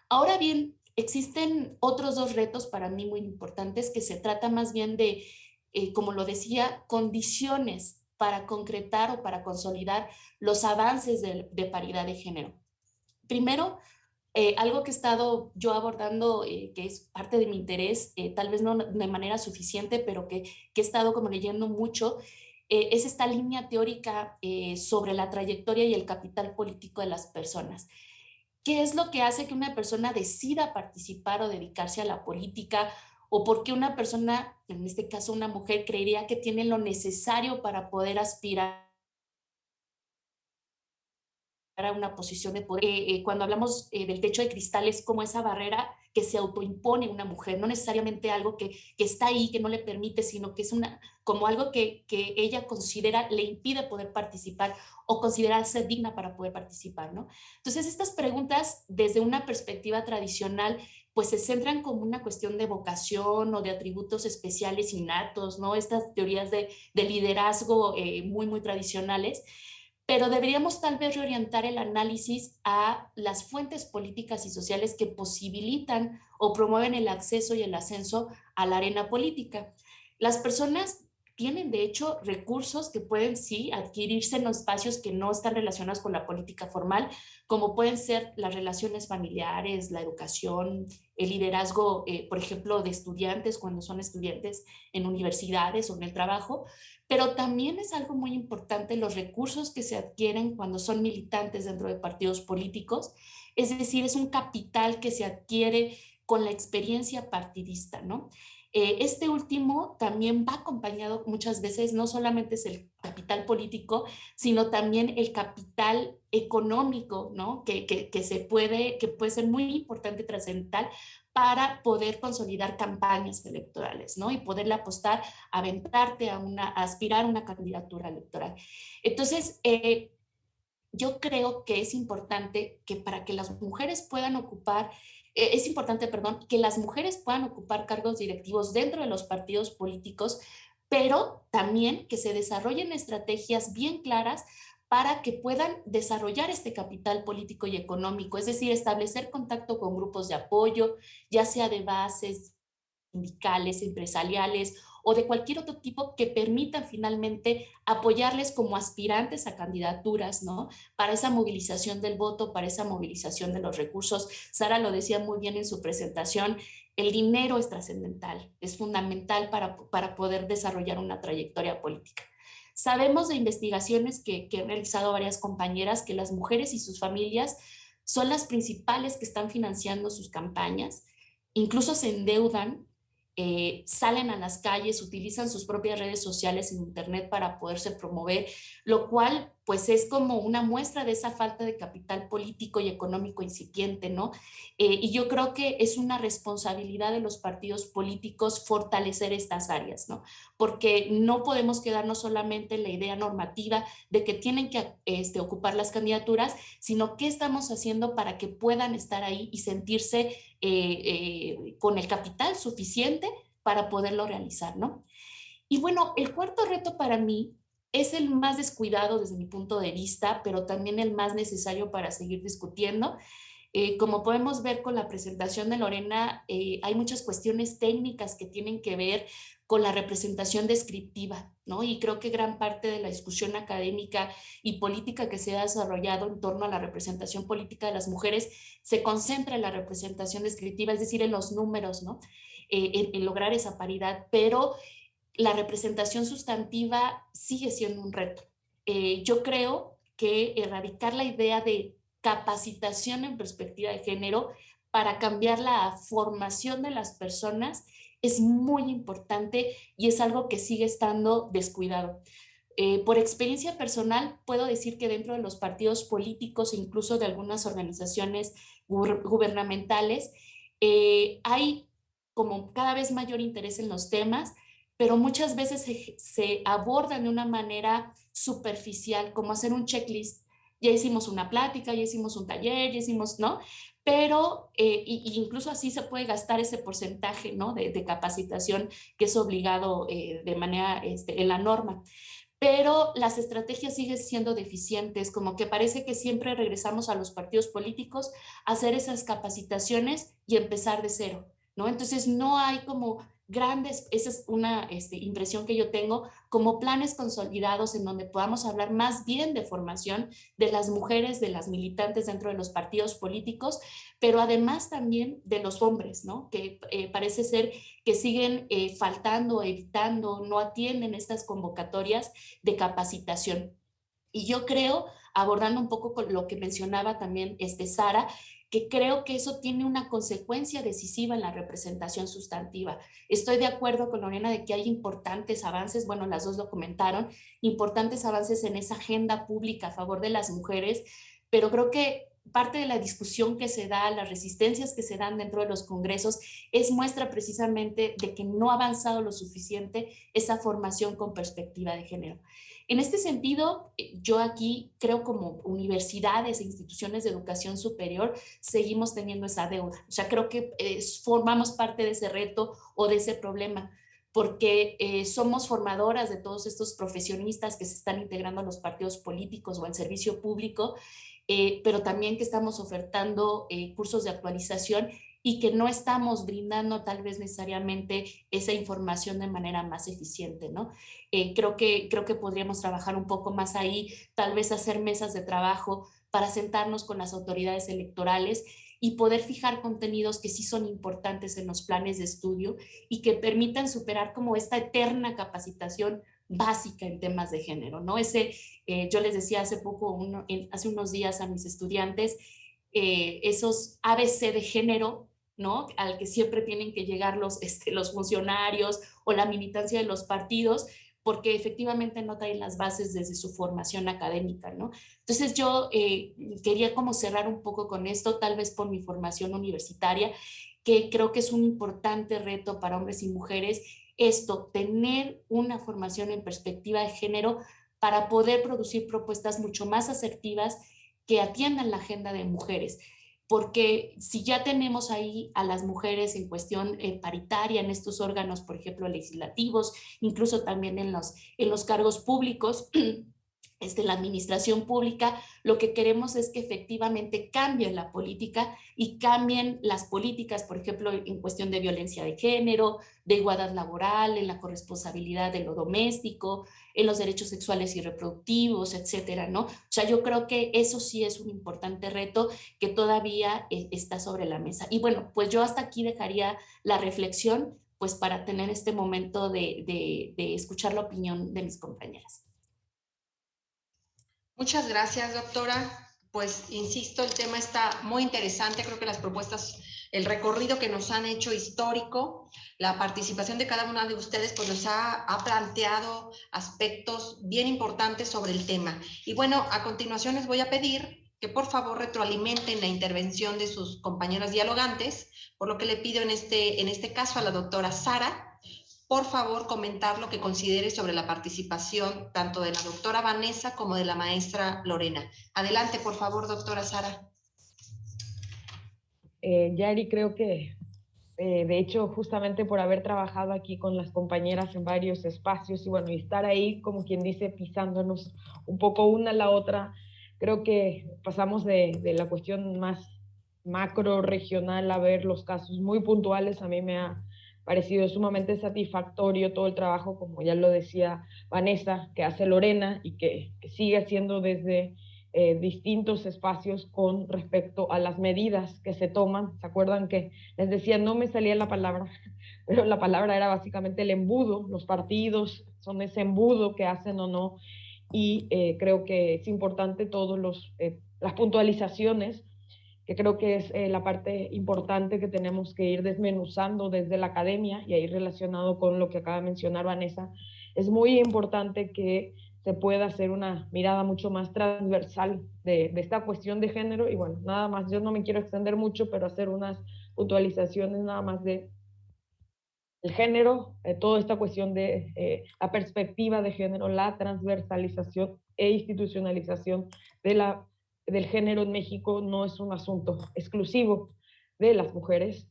Ahora bien, existen otros dos retos para mí muy importantes que se trata más bien de, como lo decía, condiciones para concretar o para consolidar los avances de paridad de género. Primero, algo que he estado yo abordando, que es parte de mi interés, tal vez no de manera suficiente, pero que he estado como leyendo mucho, es esta línea teórica sobre la trayectoria y el capital político de las personas. ¿Qué es lo que hace que una persona decida participar o dedicarse a la política? ¿O por qué una persona, en este caso una mujer, creería que tiene lo necesario para poder aspirar a una posición de poder? Cuando hablamos del techo de cristal, es como esa barrera que se autoimpone una mujer, no necesariamente algo que está ahí, que no le permite, sino que es como algo que ella considera le impide poder participar o considerarse digna para poder participar, ¿no? Entonces, estas preguntas desde una perspectiva tradicional pues se centran como una cuestión de vocación o de atributos especiales innatos, ¿no? Estas teorías de liderazgo muy tradicionales, pero deberíamos tal vez reorientar el análisis a las fuentes políticas y sociales que posibilitan o promueven el acceso y el ascenso a la arena política. Las personas tienen, de hecho, recursos que pueden, sí, adquirirse en los espacios que no están relacionados con la política formal, como pueden ser las relaciones familiares, la educación, el liderazgo, por ejemplo, de estudiantes cuando son estudiantes en universidades o en el trabajo, pero también es algo muy importante los recursos que se adquieren cuando son militantes dentro de partidos políticos, es decir, es un capital que se adquiere con la experiencia partidista, ¿no? Este último también va acompañado muchas veces, no solamente es el capital político, sino también el capital económico, ¿no? Que puede ser muy importante, trascendental para poder consolidar campañas electorales, ¿no? Y poderle apostar, aventarte a aspirar a una candidatura electoral. Entonces, yo creo que es importante que para que las mujeres puedan ocupar, es importante, perdón, que las mujeres puedan ocupar cargos directivos dentro de los partidos políticos, pero también que se desarrollen estrategias bien claras para que puedan desarrollar este capital político y económico, es decir, establecer contacto con grupos de apoyo, ya sea de bases sindicales, empresariales o de cualquier otro tipo que permitan finalmente apoyarles como aspirantes a candidaturas, ¿no? Para esa movilización del voto, para esa movilización de los recursos. Sara lo decía muy bien en su presentación, el dinero es trascendental, es fundamental para poder desarrollar una trayectoria política. Sabemos de investigaciones que han realizado varias compañeras que las mujeres y sus familias son las principales que están financiando sus campañas, incluso se endeudan, salen a las calles, utilizan sus propias redes sociales en internet para poderse promover, lo cual pues es como una muestra de esa falta de capital político y económico incipiente, ¿no? Y yo creo que es una responsabilidad de los partidos políticos fortalecer estas áreas, ¿no? Porque no podemos quedarnos solamente en la idea normativa de que tienen que ocupar las candidaturas, sino qué estamos haciendo para que puedan estar ahí y sentirse con el capital suficiente para poderlo realizar, ¿no? Y bueno, el cuarto reto para mí es el más descuidado desde mi punto de vista, pero también el más necesario para seguir discutiendo. Como podemos ver con la presentación de Lorena, hay muchas cuestiones técnicas que tienen que ver con la representación descriptiva, ¿no? Y creo que gran parte de la discusión académica y política que se ha desarrollado en torno a la representación política de las mujeres se concentra en la representación descriptiva, es decir, en los números, ¿no? En lograr esa paridad, pero la representación sustantiva sigue siendo un reto. Yo creo que erradicar la idea de capacitación en perspectiva de género para cambiar la formación de las personas es muy importante y es algo que sigue estando descuidado. Por experiencia personal, puedo decir que dentro de los partidos políticos e incluso de algunas organizaciones gubernamentales, hay como cada vez mayor interés en los temas, pero muchas veces se abordan de una manera superficial, como hacer un checklist. Ya hicimos una plática, ya hicimos un taller, ya hicimos, ¿no? pero incluso así se puede gastar ese porcentaje, ¿no?, de capacitación que es obligado de manera en la norma. Pero las estrategias siguen siendo deficientes, como que parece que siempre regresamos a los partidos políticos a hacer esas capacitaciones y empezar de cero, ¿no? Entonces no hay como grandes, esa es una impresión que yo tengo, como planes consolidados en donde podamos hablar más bien de formación de las mujeres, de las militantes dentro de los partidos políticos, pero además también de los hombres, ¿no? Que parece ser que siguen faltando, evitando, no atienden estas convocatorias de capacitación. Y yo creo, abordando un poco con lo que mencionaba también Sara, que creo que eso tiene una consecuencia decisiva en la representación sustantiva. Estoy de acuerdo con Lorena de que hay importantes avances, bueno, las dos lo comentaron, importantes avances en esa agenda pública a favor de las mujeres, pero creo que parte de la discusión que se da, las resistencias que se dan dentro de los congresos, es muestra precisamente de que no ha avanzado lo suficiente esa formación con perspectiva de género. En este sentido, yo aquí creo como universidades e instituciones de educación superior seguimos teniendo esa deuda. O sea, creo que formamos parte de ese reto o de ese problema, porque somos formadoras de todos estos profesionistas que se están integrando a los partidos políticos o al servicio público, pero también que estamos ofertando cursos de actualización y que no estamos brindando tal vez necesariamente esa información de manera más eficiente, ¿no? Creo que podríamos trabajar un poco más ahí, tal vez hacer mesas de trabajo para sentarnos con las autoridades electorales y poder fijar contenidos que sí son importantes en los planes de estudio y que permitan superar como esta eterna capacitación básica en temas de género, ¿no? Yo les decía hace unos días a mis estudiantes, esos ABC de género, ¿no?, al que siempre tienen que llegar los funcionarios o la militancia de los partidos, porque efectivamente no traen las bases desde su formación académica, ¿no? Entonces yo quería como cerrar un poco con esto, tal vez por mi formación universitaria, que creo que es un importante reto para hombres y mujeres, tener una formación en perspectiva de género para poder producir propuestas mucho más asertivas que atiendan la agenda de mujeres. Porque si ya tenemos ahí a las mujeres en cuestión paritaria en estos órganos, por ejemplo, legislativos, incluso también en los cargos públicos, la administración pública, lo que queremos es que efectivamente cambie la política y cambien las políticas, por ejemplo, en cuestión de violencia de género, de igualdad laboral, en la corresponsabilidad de lo doméstico, en los derechos sexuales y reproductivos, etcétera, ¿no? O sea, yo creo que eso sí es un importante reto que todavía está sobre la mesa. Y bueno, pues yo hasta aquí dejaría la reflexión, pues para tener este momento de escuchar la opinión de mis compañeras. Muchas gracias, doctora. Pues, insisto, el tema está muy interesante. Creo que las propuestas, el recorrido que nos han hecho histórico, la participación de cada una de ustedes, pues nos ha planteado aspectos bien importantes sobre el tema. Y bueno, a continuación les voy a pedir que por favor retroalimenten la intervención de sus compañeras dialogantes, por lo que le pido en este caso a la doctora Sara, por favor, comentar lo que considere sobre la participación tanto de la doctora Vanessa como de la maestra Lorena. Adelante, por favor, doctora Sara. Yari, creo que, de hecho, justamente por haber trabajado aquí con las compañeras en varios espacios y bueno, y estar ahí, como quien dice, pisándonos un poco una a la otra, creo que pasamos de la cuestión más macro regional a ver los casos muy puntuales. A mí me ha parecido sumamente satisfactorio todo el trabajo, como ya lo decía Vanessa, que hace Lorena y que sigue haciendo desde distintos espacios con respecto a las medidas que se toman. ¿Se acuerdan que les decía, no me salía la palabra, pero la palabra era básicamente el embudo? Los partidos son ese embudo que hacen o no, y creo que es importante todas las puntualizaciones, que creo que es la parte importante que tenemos que ir desmenuzando desde la academia, y ahí relacionado con lo que acaba de mencionar Vanessa, es muy importante que se pueda hacer una mirada mucho más transversal de esta cuestión de género. Y bueno, nada más, yo no me quiero extender mucho, pero hacer unas puntualizaciones nada más de el género, toda esta cuestión de la perspectiva de género, la transversalización e institucionalización de la del género en México no es un asunto exclusivo de las mujeres.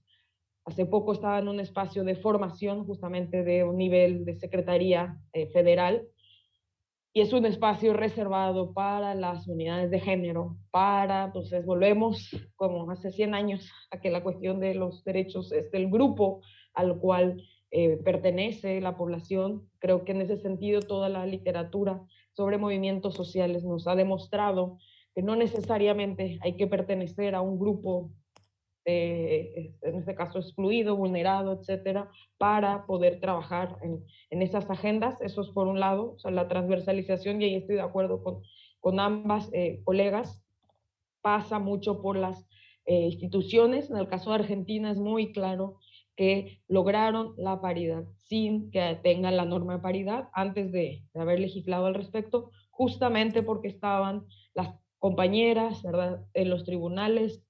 Hace poco estaba en un espacio de formación justamente de un nivel de secretaría federal, y es un espacio reservado para las unidades de género, entonces volvemos como hace 100 años a que la cuestión de los derechos es del grupo al cual pertenece la población. Creo que en ese sentido toda la literatura sobre movimientos sociales nos ha demostrado que no necesariamente hay que pertenecer a un grupo en este caso excluido, vulnerado, etcétera, para poder trabajar en esas agendas. Eso es por un lado, o sea, la transversalización, y ahí estoy de acuerdo con ambas colegas, pasa mucho por las instituciones. En el caso de Argentina es muy claro que lograron la paridad sin que tengan la norma de paridad antes de haber legislado al respecto, justamente porque estaban las compañeras, ¿verdad?, en los tribunales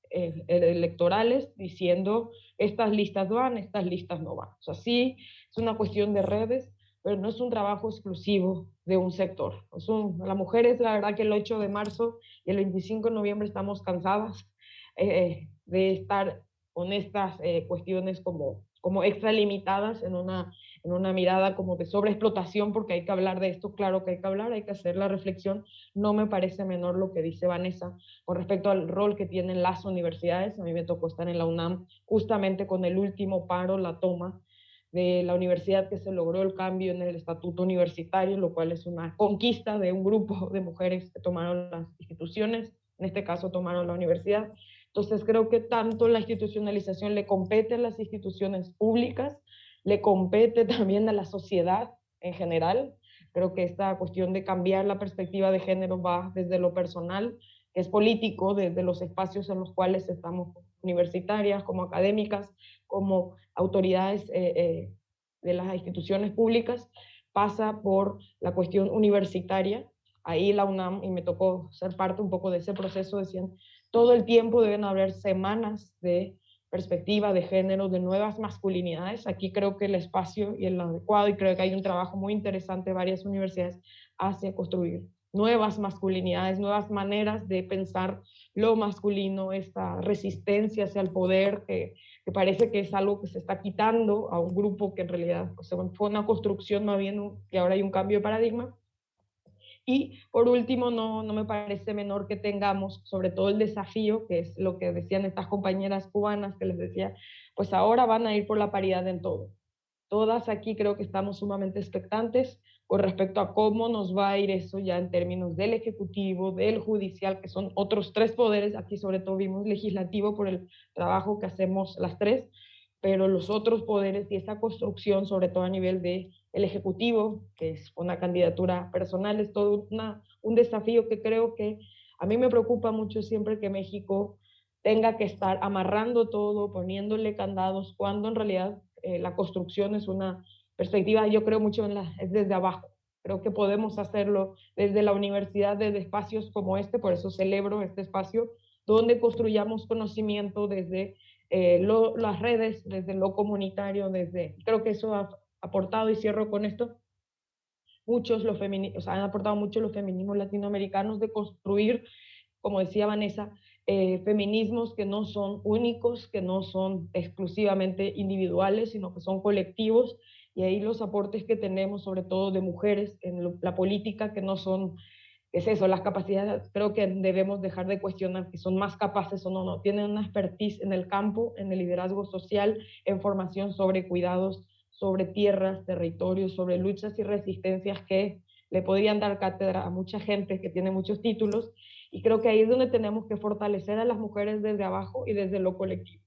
electorales diciendo estas listas van, estas listas no van. O sea, sí, es una cuestión de redes, pero no es un trabajo exclusivo de un sector. Las mujeres, la verdad que el 8 de marzo y el 25 de noviembre estamos cansadas de estar con estas cuestiones como extralimitadas en una mirada como de sobreexplotación, porque hay que hablar de esto, claro que hay que hablar, hay que hacer la reflexión. No me parece menor lo que dice Vanessa con respecto al rol que tienen las universidades. A mí me tocó estar en la UNAM justamente con el último paro, la toma de la universidad, que se logró el cambio en el estatuto universitario, lo cual es una conquista de un grupo de mujeres que tomaron las instituciones, en este caso tomaron la universidad. Entonces creo que tanto la institucionalización le compete a las instituciones públicas, le compete también a la sociedad en general. Creo que esta cuestión de cambiar la perspectiva de género va desde lo personal, que es político, desde los espacios en los cuales estamos universitarias, como académicas, como autoridades de las instituciones públicas, pasa por la cuestión universitaria. Ahí la UNAM, y me tocó ser parte un poco de ese proceso, decían, todo el tiempo deben haber semanas de perspectiva de género, de nuevas masculinidades. Aquí creo que el espacio y el adecuado, y creo que hay un trabajo muy interesante de varias universidades hacia construir nuevas masculinidades, nuevas maneras de pensar lo masculino, esta resistencia hacia el poder que parece que es algo que se está quitando a un grupo que en realidad fue una construcción más bien, que ahora hay un cambio de paradigma. Y por último, no me parece menor que tengamos sobre todo el desafío, que es lo que decían estas compañeras cubanas, que les decía, pues ahora van a ir por la paridad en todo. Todas aquí creo que estamos sumamente expectantes con respecto a cómo nos va a ir eso ya en términos del Ejecutivo, del Judicial, que son otros tres poderes. Aquí sobre todo vimos legislativo por el trabajo que hacemos las tres, pero los otros poderes y esa construcción, sobre todo a nivel del Ejecutivo, que es una candidatura personal, es todo un desafío que creo que a mí me preocupa mucho siempre que México tenga que estar amarrando todo, poniéndole candados, cuando en realidad la construcción es una perspectiva, yo creo mucho es desde abajo. Creo que podemos hacerlo desde la universidad, desde espacios como este, por eso celebro este espacio, donde construyamos conocimiento desde las redes, desde lo comunitario, creo que eso ha aportado, y cierro con esto, han aportado mucho los feminismos latinoamericanos de construir, como decía Vanessa, feminismos que no son únicos, que no son exclusivamente individuales, sino que son colectivos, y ahí los aportes que tenemos, sobre todo de mujeres en la política, que no son, es eso, las capacidades, creo que debemos dejar de cuestionar que son más capaces o no, tienen una expertise en el campo, en el liderazgo social, en formación sobre cuidados, sobre tierras, territorios, sobre luchas y resistencias que le podrían dar cátedra a mucha gente que tiene muchos títulos, y creo que ahí es donde tenemos que fortalecer a las mujeres desde abajo y desde lo colectivo.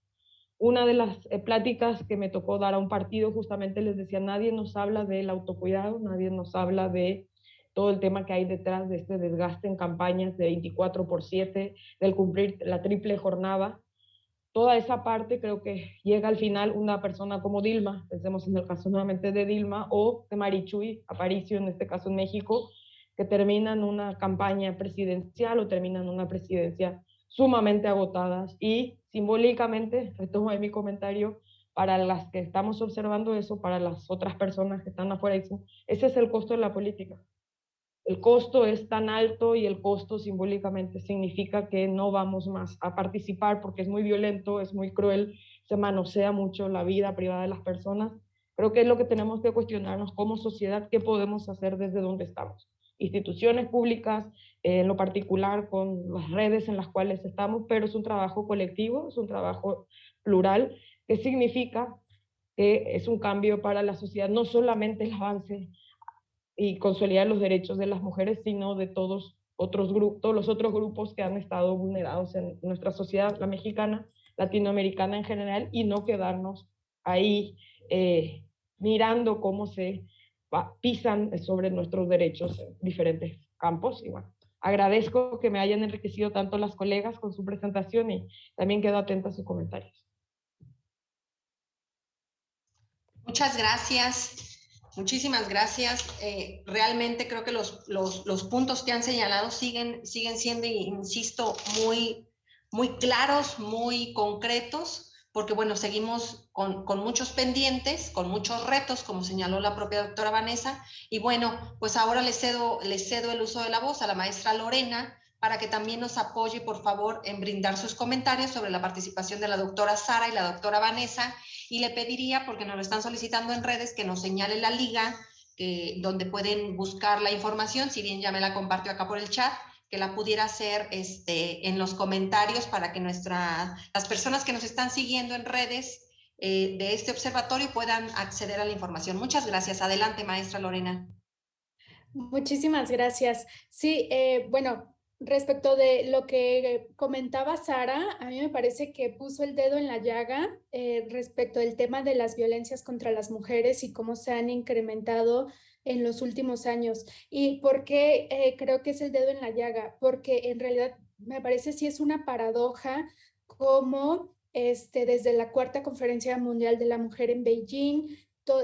Una de las pláticas que me tocó dar a un partido, justamente les decía, nadie nos habla del autocuidado, nadie nos habla de todo el tema que hay detrás de este desgaste en campañas de 24/7, del cumplir la triple jornada. Toda esa parte creo que llega al final una persona como Dilma, pensemos en el caso nuevamente de Dilma, o de Marichuy Aparicio, en este caso en México, que terminan una campaña presidencial o terminan una presidencia sumamente agotadas, y simbólicamente, retomo ahí mi comentario, para las que estamos observando eso, para las otras personas que están afuera, ese es el costo de la política. el costo es tan alto y el costo simbólicamente significa que no vamos más a participar porque es muy violento, es muy cruel, se manosea mucho la vida privada de las personas. Creo que es lo que tenemos que cuestionarnos como sociedad, qué podemos hacer desde donde estamos. Instituciones públicas, en lo particular con las redes en las cuales estamos, pero es un trabajo colectivo, es un trabajo plural, que significa que es un cambio para la sociedad, no solamente el avance y consolidar los derechos de las mujeres, sino de todos los otros grupos que han estado vulnerados en nuestra sociedad, la mexicana, latinoamericana en general, y no quedarnos ahí mirando cómo se pisan sobre nuestros derechos en diferentes campos. Y bueno, agradezco que me hayan enriquecido tanto las colegas con su presentación y también quedo atenta a sus comentarios. Muchas gracias. Muchísimas gracias. Realmente creo que los puntos que han señalado siguen siendo, insisto, muy claros, muy concretos, porque bueno, seguimos con muchos pendientes, con muchos retos, como señaló la propia doctora Vanessa, y bueno, pues ahora le cedo el uso de la voz a la maestra Lorena, para que también nos apoye, por favor, en brindar sus comentarios sobre la participación de la doctora Sara y la doctora Vanessa, y le pediría, porque nos lo están solicitando en redes, que nos señale la liga donde pueden buscar la información, si bien ya me la compartió acá por el chat, que la pudiera hacer en los comentarios para que las personas que nos están siguiendo en redes de este observatorio puedan acceder a la información. Muchas gracias. Adelante, maestra Lorena. Muchísimas gracias. Sí, bueno, respecto de lo que comentaba Sara, a mí me parece que puso el dedo en la llaga respecto del tema de las violencias contra las mujeres y cómo se han incrementado en los últimos años. ¿Y por qué creo que es el dedo en la llaga? Porque en realidad me parece sí es una paradoja como desde la Cuarta Conferencia Mundial de la Mujer en Beijing,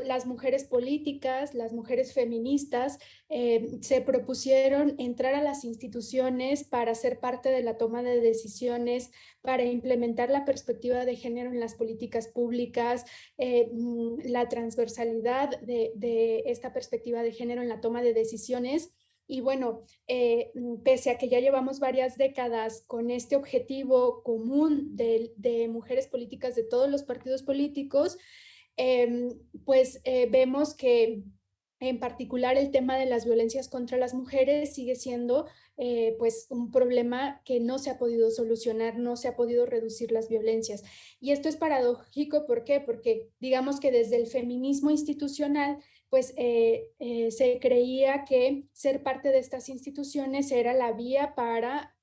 las mujeres políticas, las mujeres feministas, se propusieron entrar a las instituciones para ser parte de la toma de decisiones, para implementar la perspectiva de género en las políticas públicas, la transversalidad de esta perspectiva de género en la toma de decisiones. Y bueno, pese a que ya llevamos varias décadas con este objetivo común de mujeres políticas de todos los partidos políticos, pues vemos que en particular el tema de las violencias contra las mujeres sigue siendo pues un problema que no se ha podido solucionar, no se ha podido reducir las violencias. Y esto es paradójico, ¿por qué? Porque digamos que desde el feminismo institucional pues se creía que ser parte de estas instituciones era la vía para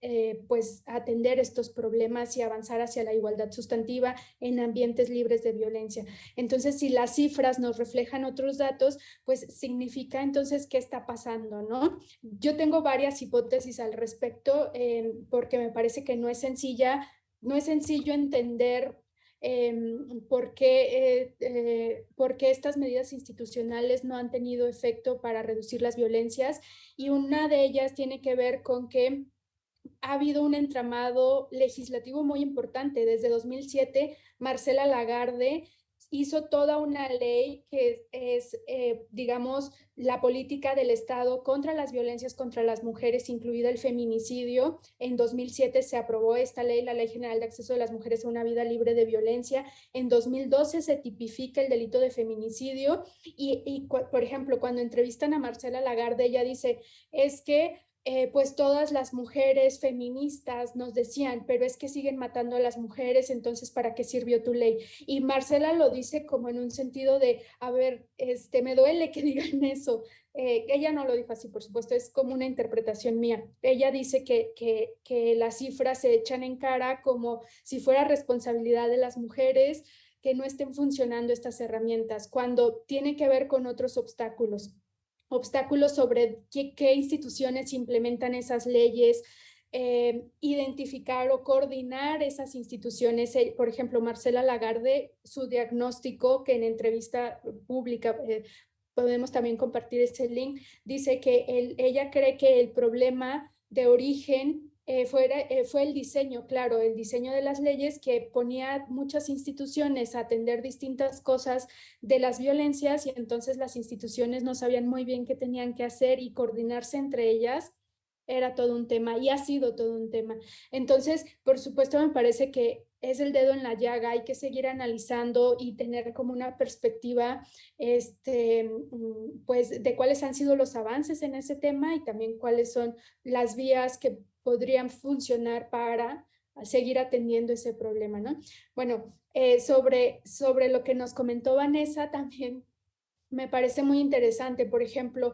pues atender estos problemas y avanzar hacia la igualdad sustantiva en ambientes libres de violencia. Entonces, si las cifras nos reflejan otros datos, pues significa entonces qué está pasando, ¿no? Yo tengo varias hipótesis al respecto porque me parece que no es sencillo entender por qué estas medidas institucionales no han tenido efecto para reducir las violencias, y una de ellas tiene que ver con que ha habido un entramado legislativo muy importante. Desde 2007, Marcela Lagarde hizo toda una ley que es, digamos, la política del Estado contra las violencias contra las mujeres, incluido el feminicidio. En 2007 se aprobó esta ley, la Ley General de Acceso de las Mujeres a una Vida Libre de Violencia. En 2012 se tipifica el delito de feminicidio y por ejemplo, cuando entrevistan a Marcela Lagarde, ella dice, es que pues todas las mujeres feministas nos decían, pero es que siguen matando a las mujeres, entonces ¿para qué sirvió tu ley? Y Marcela lo dice como en un sentido de, a ver, me duele que digan eso. Ella no lo dijo así, por supuesto, es como una interpretación mía. Ella dice que las cifras se echan en cara como si fuera responsabilidad de las mujeres que no estén funcionando estas herramientas, cuando tiene que ver con otros obstáculos sobre qué instituciones implementan esas leyes, identificar o coordinar esas instituciones. Por ejemplo, Marcela Lagarde, su diagnóstico, que en entrevista pública podemos también compartir ese link, dice que ella cree que el problema de origen fue el diseño, claro, el diseño de las leyes que ponía muchas instituciones a atender distintas cosas de las violencias y entonces las instituciones no sabían muy bien qué tenían que hacer y coordinarse entre ellas era todo un tema y ha sido todo un tema. Entonces, por supuesto, me parece que es el dedo en la llaga, hay que seguir analizando y tener como una perspectiva pues, de cuáles han sido los avances en ese tema y también cuáles son las vías que podrían funcionar para seguir atendiendo ese problema, ¿no? Bueno, sobre lo que nos comentó Vanessa también me parece muy interesante, por ejemplo,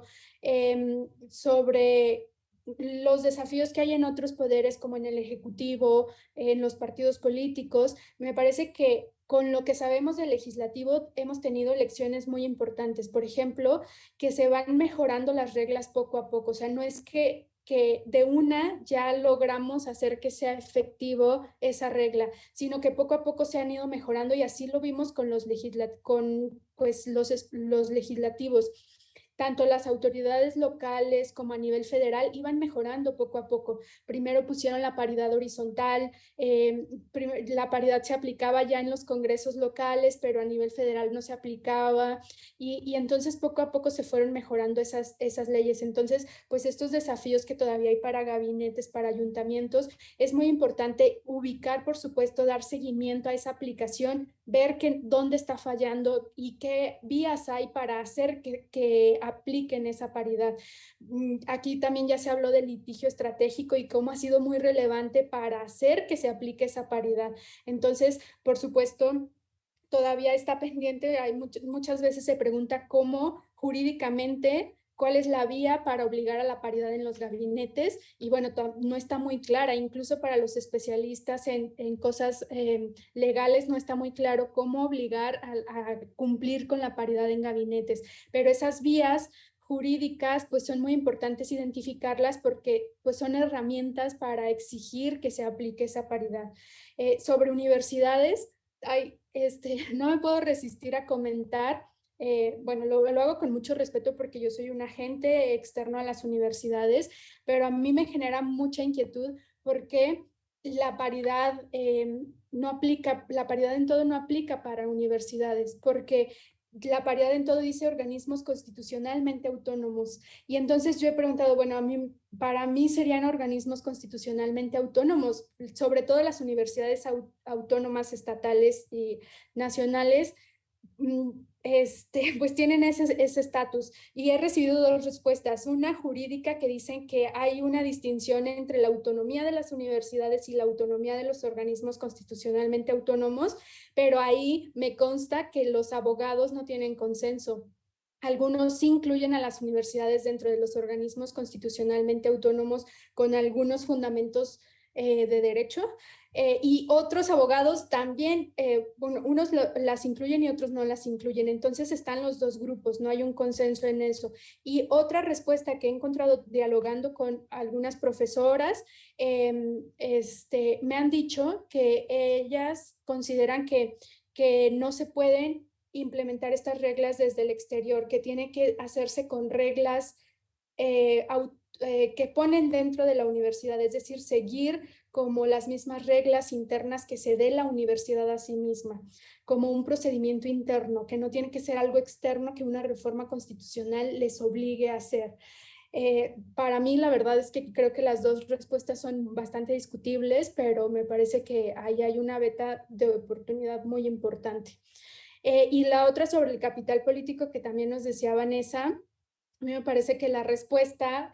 sobre los desafíos que hay en otros poderes, como en el Ejecutivo, en los partidos políticos. Me parece que con lo que sabemos del legislativo hemos tenido lecciones muy importantes. Por ejemplo, que se van mejorando las reglas poco a poco. O sea, no es que de una ya logramos hacer que sea efectivo esa regla, sino que poco a poco se han ido mejorando y así lo vimos con los pues, los legislativos. Tanto las autoridades locales como a nivel federal iban mejorando poco a poco. Primero pusieron la paridad horizontal, la paridad se aplicaba ya en los congresos locales, pero a nivel federal no se aplicaba y entonces poco a poco se fueron mejorando esas leyes. Entonces, pues estos desafíos que todavía hay para gabinetes, para ayuntamientos, es muy importante ubicar, por supuesto, dar seguimiento a esa aplicación, ver dónde está fallando y qué vías hay para hacer que apliquen esa paridad. Aquí también ya se habló del litigio estratégico y cómo ha sido muy relevante para hacer que se aplique esa paridad. Entonces, por supuesto, todavía está pendiente, muchas veces se pregunta cómo jurídicamente cuál es la vía para obligar a la paridad en los gabinetes y bueno, no está muy clara, incluso para los especialistas en cosas legales no está muy claro cómo obligar a cumplir con la paridad en gabinetes, pero esas vías jurídicas pues son muy importantes identificarlas porque pues son herramientas para exigir que se aplique esa paridad. Sobre universidades, no me puedo resistir a comentar, bueno, lo hago con mucho respeto porque yo soy un agente externo a las universidades, pero a mí me genera mucha inquietud porque la paridad no aplica, la paridad en todo no aplica para universidades, porque la paridad en todo dice organismos constitucionalmente autónomos. Y entonces yo he preguntado, bueno, para mí serían organismos constitucionalmente autónomos, sobre todo las universidades autónomas estatales y nacionales, pues tienen ese estatus y he recibido dos respuestas, una jurídica que dicen que hay una distinción entre la autonomía de las universidades y la autonomía de los organismos constitucionalmente autónomos, pero ahí me consta que los abogados no tienen consenso. Algunos sí incluyen a las universidades dentro de los organismos constitucionalmente autónomos con algunos fundamentos de derecho, y otros abogados también, unos las incluyen y otros no las incluyen. Entonces están los dos grupos, no hay un consenso en eso. Y otra respuesta que he encontrado dialogando con algunas profesoras, me han dicho que ellas consideran que no se pueden implementar estas reglas desde el exterior, que tiene que hacerse con reglas que ponen dentro de la universidad, es decir, seguir como las mismas reglas internas que se dé la universidad a sí misma, como un procedimiento interno, que no tiene que ser algo externo que una reforma constitucional les obligue a hacer. Para mí la verdad es que creo que las dos respuestas son bastante discutibles, pero me parece que ahí hay una veta de oportunidad muy importante. Y la otra sobre el capital político que también nos decía Vanessa, a mí me parece que la respuesta,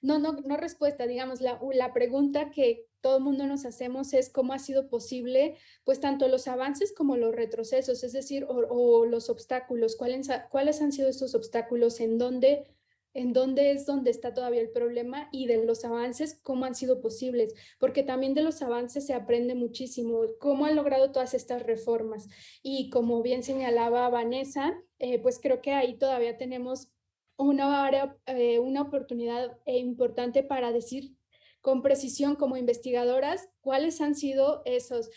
no respuesta, digamos, la pregunta que todo el mundo nos hacemos es cómo ha sido posible, pues tanto los avances como los retrocesos, es decir, o los obstáculos, cuáles han sido estos obstáculos, en dónde es donde está todavía el problema y de los avances, cómo han sido posibles, porque también de los avances se aprende muchísimo, cómo han logrado todas estas reformas. Y como bien señalaba Vanessa, pues creo que ahí todavía tenemos una oportunidad importante para decir con precisión como investigadoras cuáles han sido esos.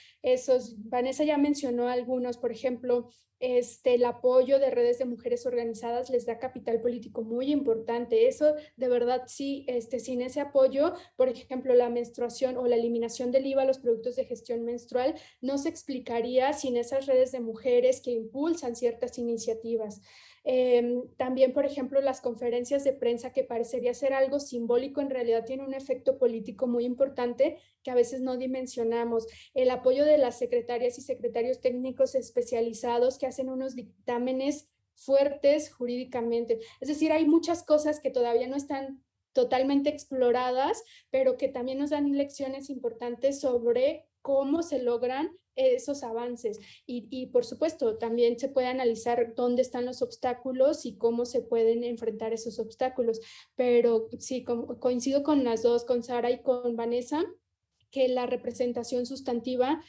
Vanessa ya mencionó algunos, por ejemplo, el apoyo de redes de mujeres organizadas les da capital político muy importante. Eso de verdad sí, sin ese apoyo, por ejemplo, la menstruación o la eliminación del IVA a los productos de gestión menstrual no se explicaría sin esas redes de mujeres que impulsan ciertas iniciativas. También, por ejemplo, las conferencias de prensa, que parecería ser algo simbólico, en realidad tiene un efecto político muy importante que a veces no dimensionamos. El apoyo de las secretarias y secretarios técnicos especializados que hacen unos dictámenes fuertes jurídicamente. Es decir, hay muchas cosas que todavía no están totalmente exploradas, pero que también nos dan lecciones importantes sobre cómo se logran esos avances. Y por supuesto, también se puede analizar dónde están los obstáculos y cómo se pueden enfrentar esos obstáculos. Pero sí, coincido con las dos, con Sara y con Vanessa, que la representación sustantiva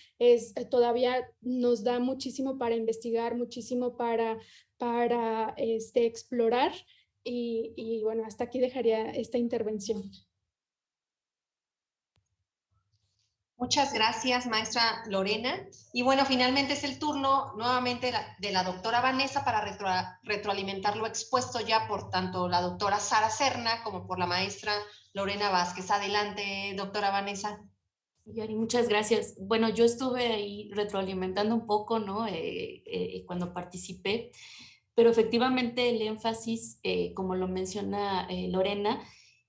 todavía nos da muchísimo para investigar, muchísimo para explorar. Y bueno, hasta aquí dejaría esta intervención. Muchas gracias, maestra Lorena. Y bueno, finalmente es el turno nuevamente de la doctora Vanessa para retroalimentar lo expuesto ya por tanto la doctora Sara Serna como por la maestra Lorena Vázquez. Adelante, doctora Vanessa. Yari, muchas gracias. Bueno, yo estuve ahí retroalimentando un poco, ¿no? Cuando participé, pero efectivamente el énfasis, como lo menciona Lorena,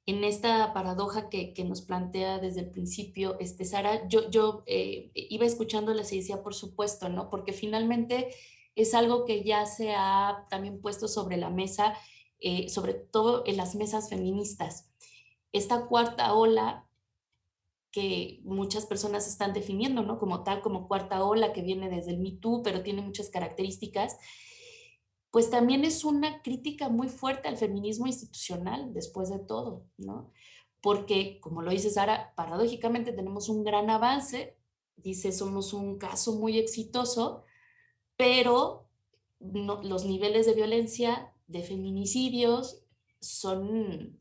en esta paradoja que nos plantea desde el principio, Sara, yo iba escuchándola y decía, por supuesto, ¿no? Porque finalmente es algo que ya se ha también puesto sobre la mesa, sobre todo en las mesas feministas. Esta cuarta ola que muchas personas están definiendo, ¿no? Como tal, como cuarta ola que viene desde el Me Too, pero tiene muchas características, pues también es una crítica muy fuerte al feminismo institucional, después de todo, ¿no? Porque, como lo dice Sara, paradójicamente tenemos un gran avance, dice, somos un caso muy exitoso, pero no, los niveles de violencia, de feminicidios, son,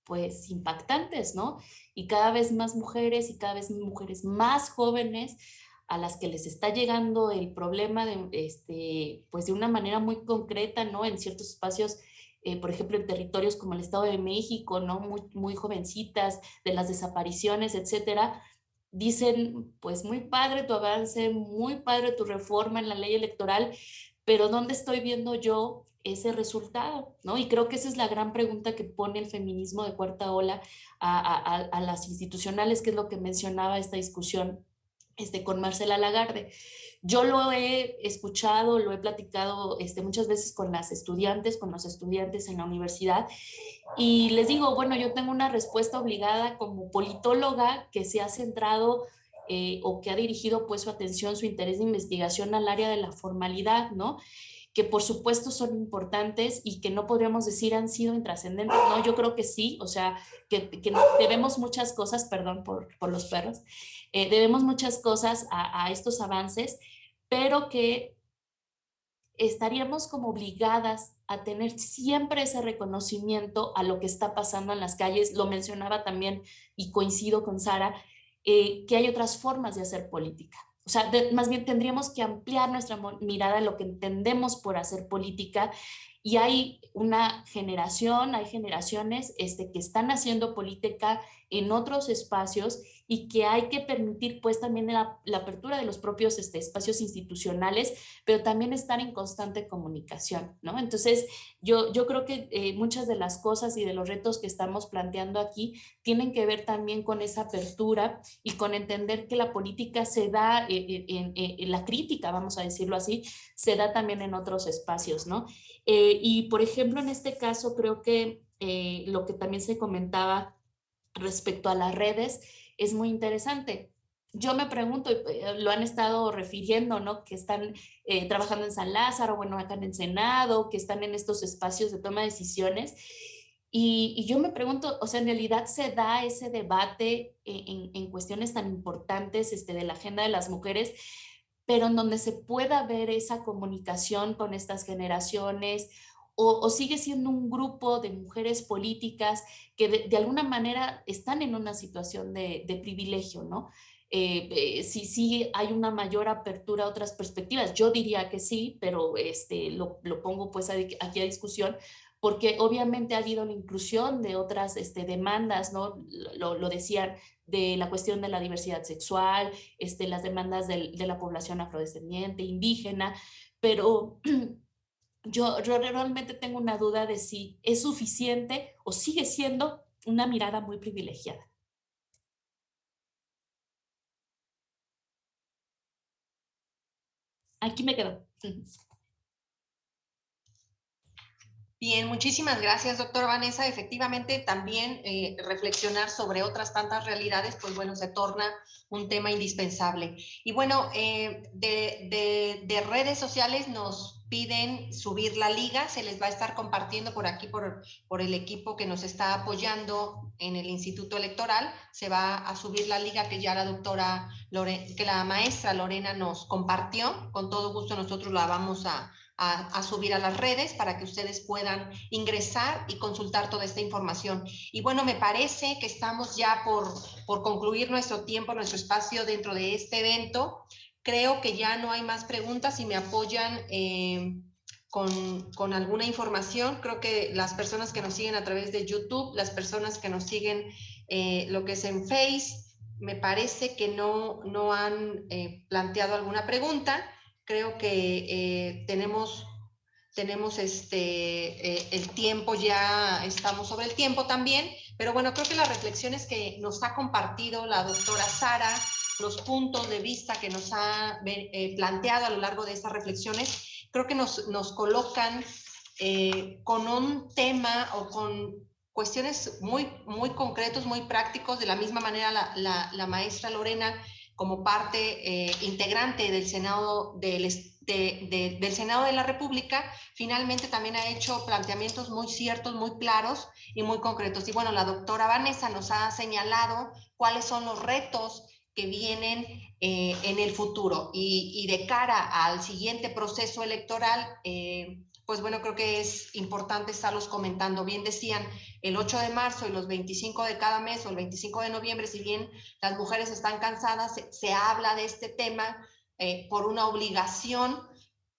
pues, impactantes, ¿no? Y cada vez más mujeres y cada vez mujeres más jóvenes a las que les está llegando el problema pues de una manera muy concreta, ¿no? En ciertos espacios, por ejemplo, en territorios como el Estado de México, ¿no? Muy jovencitas, de las desapariciones, etcétera. Dicen, pues muy padre tu avance, muy padre tu reforma en la ley electoral, pero ¿dónde estoy viendo yo ese resultado? ¿No? Y creo que esa es la gran pregunta que pone el feminismo de cuarta ola a las institucionales, que es lo que mencionaba esta discusión con Marcela Lagarde. Yo lo he escuchado, lo he platicado muchas veces con las estudiantes, con los estudiantes en la universidad, y les digo, bueno, yo tengo una respuesta obligada como politóloga que se ha centrado o que ha dirigido pues su atención, su interés de investigación al área de la formalidad, ¿no? Que por supuesto son importantes y que no podríamos decir han sido intrascendentes, ¿no? Yo creo que sí, o sea, que debemos muchas cosas, perdón por los perros, debemos muchas cosas a estos avances, pero que estaríamos como obligadas a tener siempre ese reconocimiento a lo que está pasando en las calles. Lo mencionaba también y coincido con Sara, que hay otras formas de hacer política. O sea, más bien tendríamos que ampliar nuestra mirada a lo que entendemos por hacer política, y hay una generación, hay generaciones que están haciendo política en otros espacios y que hay que permitir pues también la apertura de los propios espacios institucionales, pero también estar en constante comunicación, ¿no? Entonces, yo creo que muchas de las cosas y de los retos que estamos planteando aquí tienen que ver también con esa apertura y con entender que la política se da, en la crítica, vamos a decirlo así, se da también en otros espacios, ¿no? Y por ejemplo, en este caso, creo que lo que también se comentaba respecto a las redes es muy interesante. Yo me pregunto, lo han estado refiriendo, ¿no? Que están trabajando en San Lázaro, bueno, acá en Ensenado, que están en estos espacios de toma de decisiones. Y yo me pregunto, o sea, en realidad se da ese debate en cuestiones tan importantes de la agenda de las mujeres, pero en donde se pueda ver esa comunicación con estas generaciones, o sigue siendo un grupo de mujeres políticas que de alguna manera están en una situación de privilegio, ¿no? Sí hay una mayor apertura a otras perspectivas. Yo diría que sí, pero lo pongo pues aquí a discusión, porque obviamente ha habido la inclusión de otras demandas, ¿no? Lo decían, de la cuestión de la diversidad sexual, las demandas de la población afrodescendiente, indígena, pero yo realmente tengo una duda de si es suficiente o sigue siendo una mirada muy privilegiada. Aquí me quedo. Bien, muchísimas gracias, doctora Vanessa. Efectivamente, también reflexionar sobre otras tantas realidades, pues bueno, se torna un tema indispensable. Y bueno, de redes sociales nos piden subir la liga, se les va a estar compartiendo por aquí por el equipo que nos está apoyando en el Instituto Electoral. Se va a subir la liga que ya que la maestra Lorena nos compartió. Con todo gusto nosotros la vamos a subir a las redes para que ustedes puedan ingresar y consultar toda esta información. Y bueno, me parece que estamos ya por concluir nuestro tiempo, nuestro espacio dentro de este evento. Creo que ya no hay más preguntas y me apoyan con alguna información. Creo que las personas que nos siguen a través de YouTube, las personas que nos siguen lo que es en Face, me parece que no han planteado alguna pregunta. Creo que tenemos el tiempo, ya estamos sobre el tiempo también, pero bueno, creo que las reflexiones que nos ha compartido la doctora Sara, los puntos de vista que nos ha planteado a lo largo de estas reflexiones, creo que nos colocan con un tema o con cuestiones muy, muy concretos, muy prácticos. De la misma manera la maestra Lorena, como parte integrante del Senado del Senado de la República, finalmente también ha hecho planteamientos muy ciertos, muy claros y muy concretos. Y bueno, la doctora Vanessa nos ha señalado cuáles son los retos que vienen en el futuro y de cara al siguiente proceso electoral, pues bueno, creo que es importante estarlos comentando. Bien decían, el 8 de marzo y los 25 de cada mes o el 25 de noviembre, si bien las mujeres están cansadas, se habla de este tema por una obligación.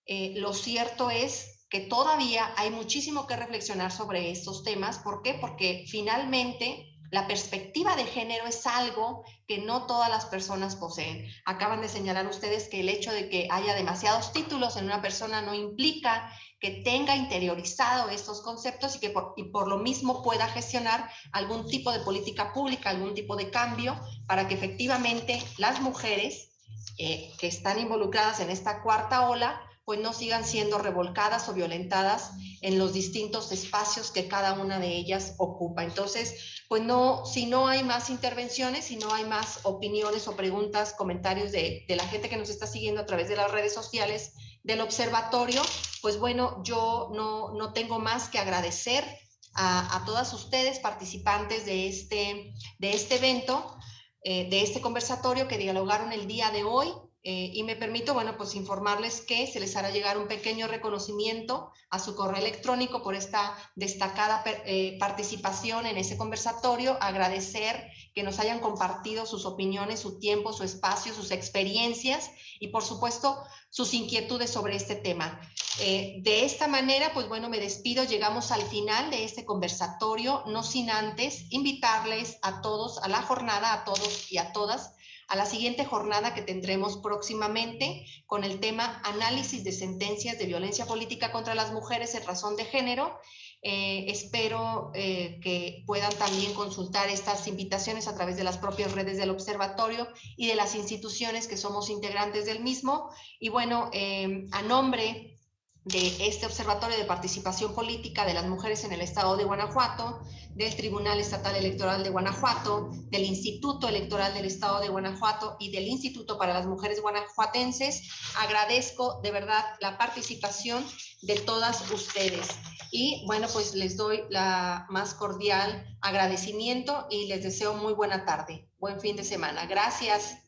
Lo cierto es que todavía hay muchísimo que reflexionar sobre estos temas. ¿Por qué? Porque finalmente la perspectiva de género es algo que no todas las personas poseen. Acaban de señalar ustedes que el hecho de que haya demasiados títulos en una persona no implica que tenga interiorizado estos conceptos y que por lo mismo pueda gestionar algún tipo de política pública, algún tipo de cambio para que efectivamente las mujeres que están involucradas en esta cuarta ola pues no sigan siendo revolcadas o violentadas en los distintos espacios que cada una de ellas ocupa. Entonces, pues no, si no hay más intervenciones, si no hay más opiniones o preguntas, comentarios de la gente que nos está siguiendo a través de las redes sociales del observatorio, pues bueno, yo no tengo más que agradecer a todas ustedes, participantes de este evento, de este conversatorio que dialogaron el día de hoy. Y me permito, bueno, pues informarles que se les hará llegar un pequeño reconocimiento a su correo electrónico por esta destacada participación en ese conversatorio. Agradecer que nos hayan compartido sus opiniones, su tiempo, su espacio, sus experiencias y, por supuesto, sus inquietudes sobre este tema. De esta manera, pues bueno, me despido. Llegamos al final de este conversatorio, no sin antes invitarles a todos a la jornada, a todos y a todas, a la siguiente jornada que tendremos próximamente con el tema Análisis de sentencias de violencia política contra las mujeres en razón de género. Espero que puedan también consultar estas invitaciones a través de las propias redes del observatorio y de las instituciones que somos integrantes del mismo. Y bueno, a nombre de este Observatorio de Participación Política de las Mujeres en el Estado de Guanajuato, del Tribunal Estatal Electoral de Guanajuato, del Instituto Electoral del Estado de Guanajuato y del Instituto para las Mujeres Guanajuatenses, agradezco de verdad la participación de todas ustedes. Y bueno, pues les doy la más cordial agradecimiento y les deseo muy buena tarde, buen fin de semana. Gracias.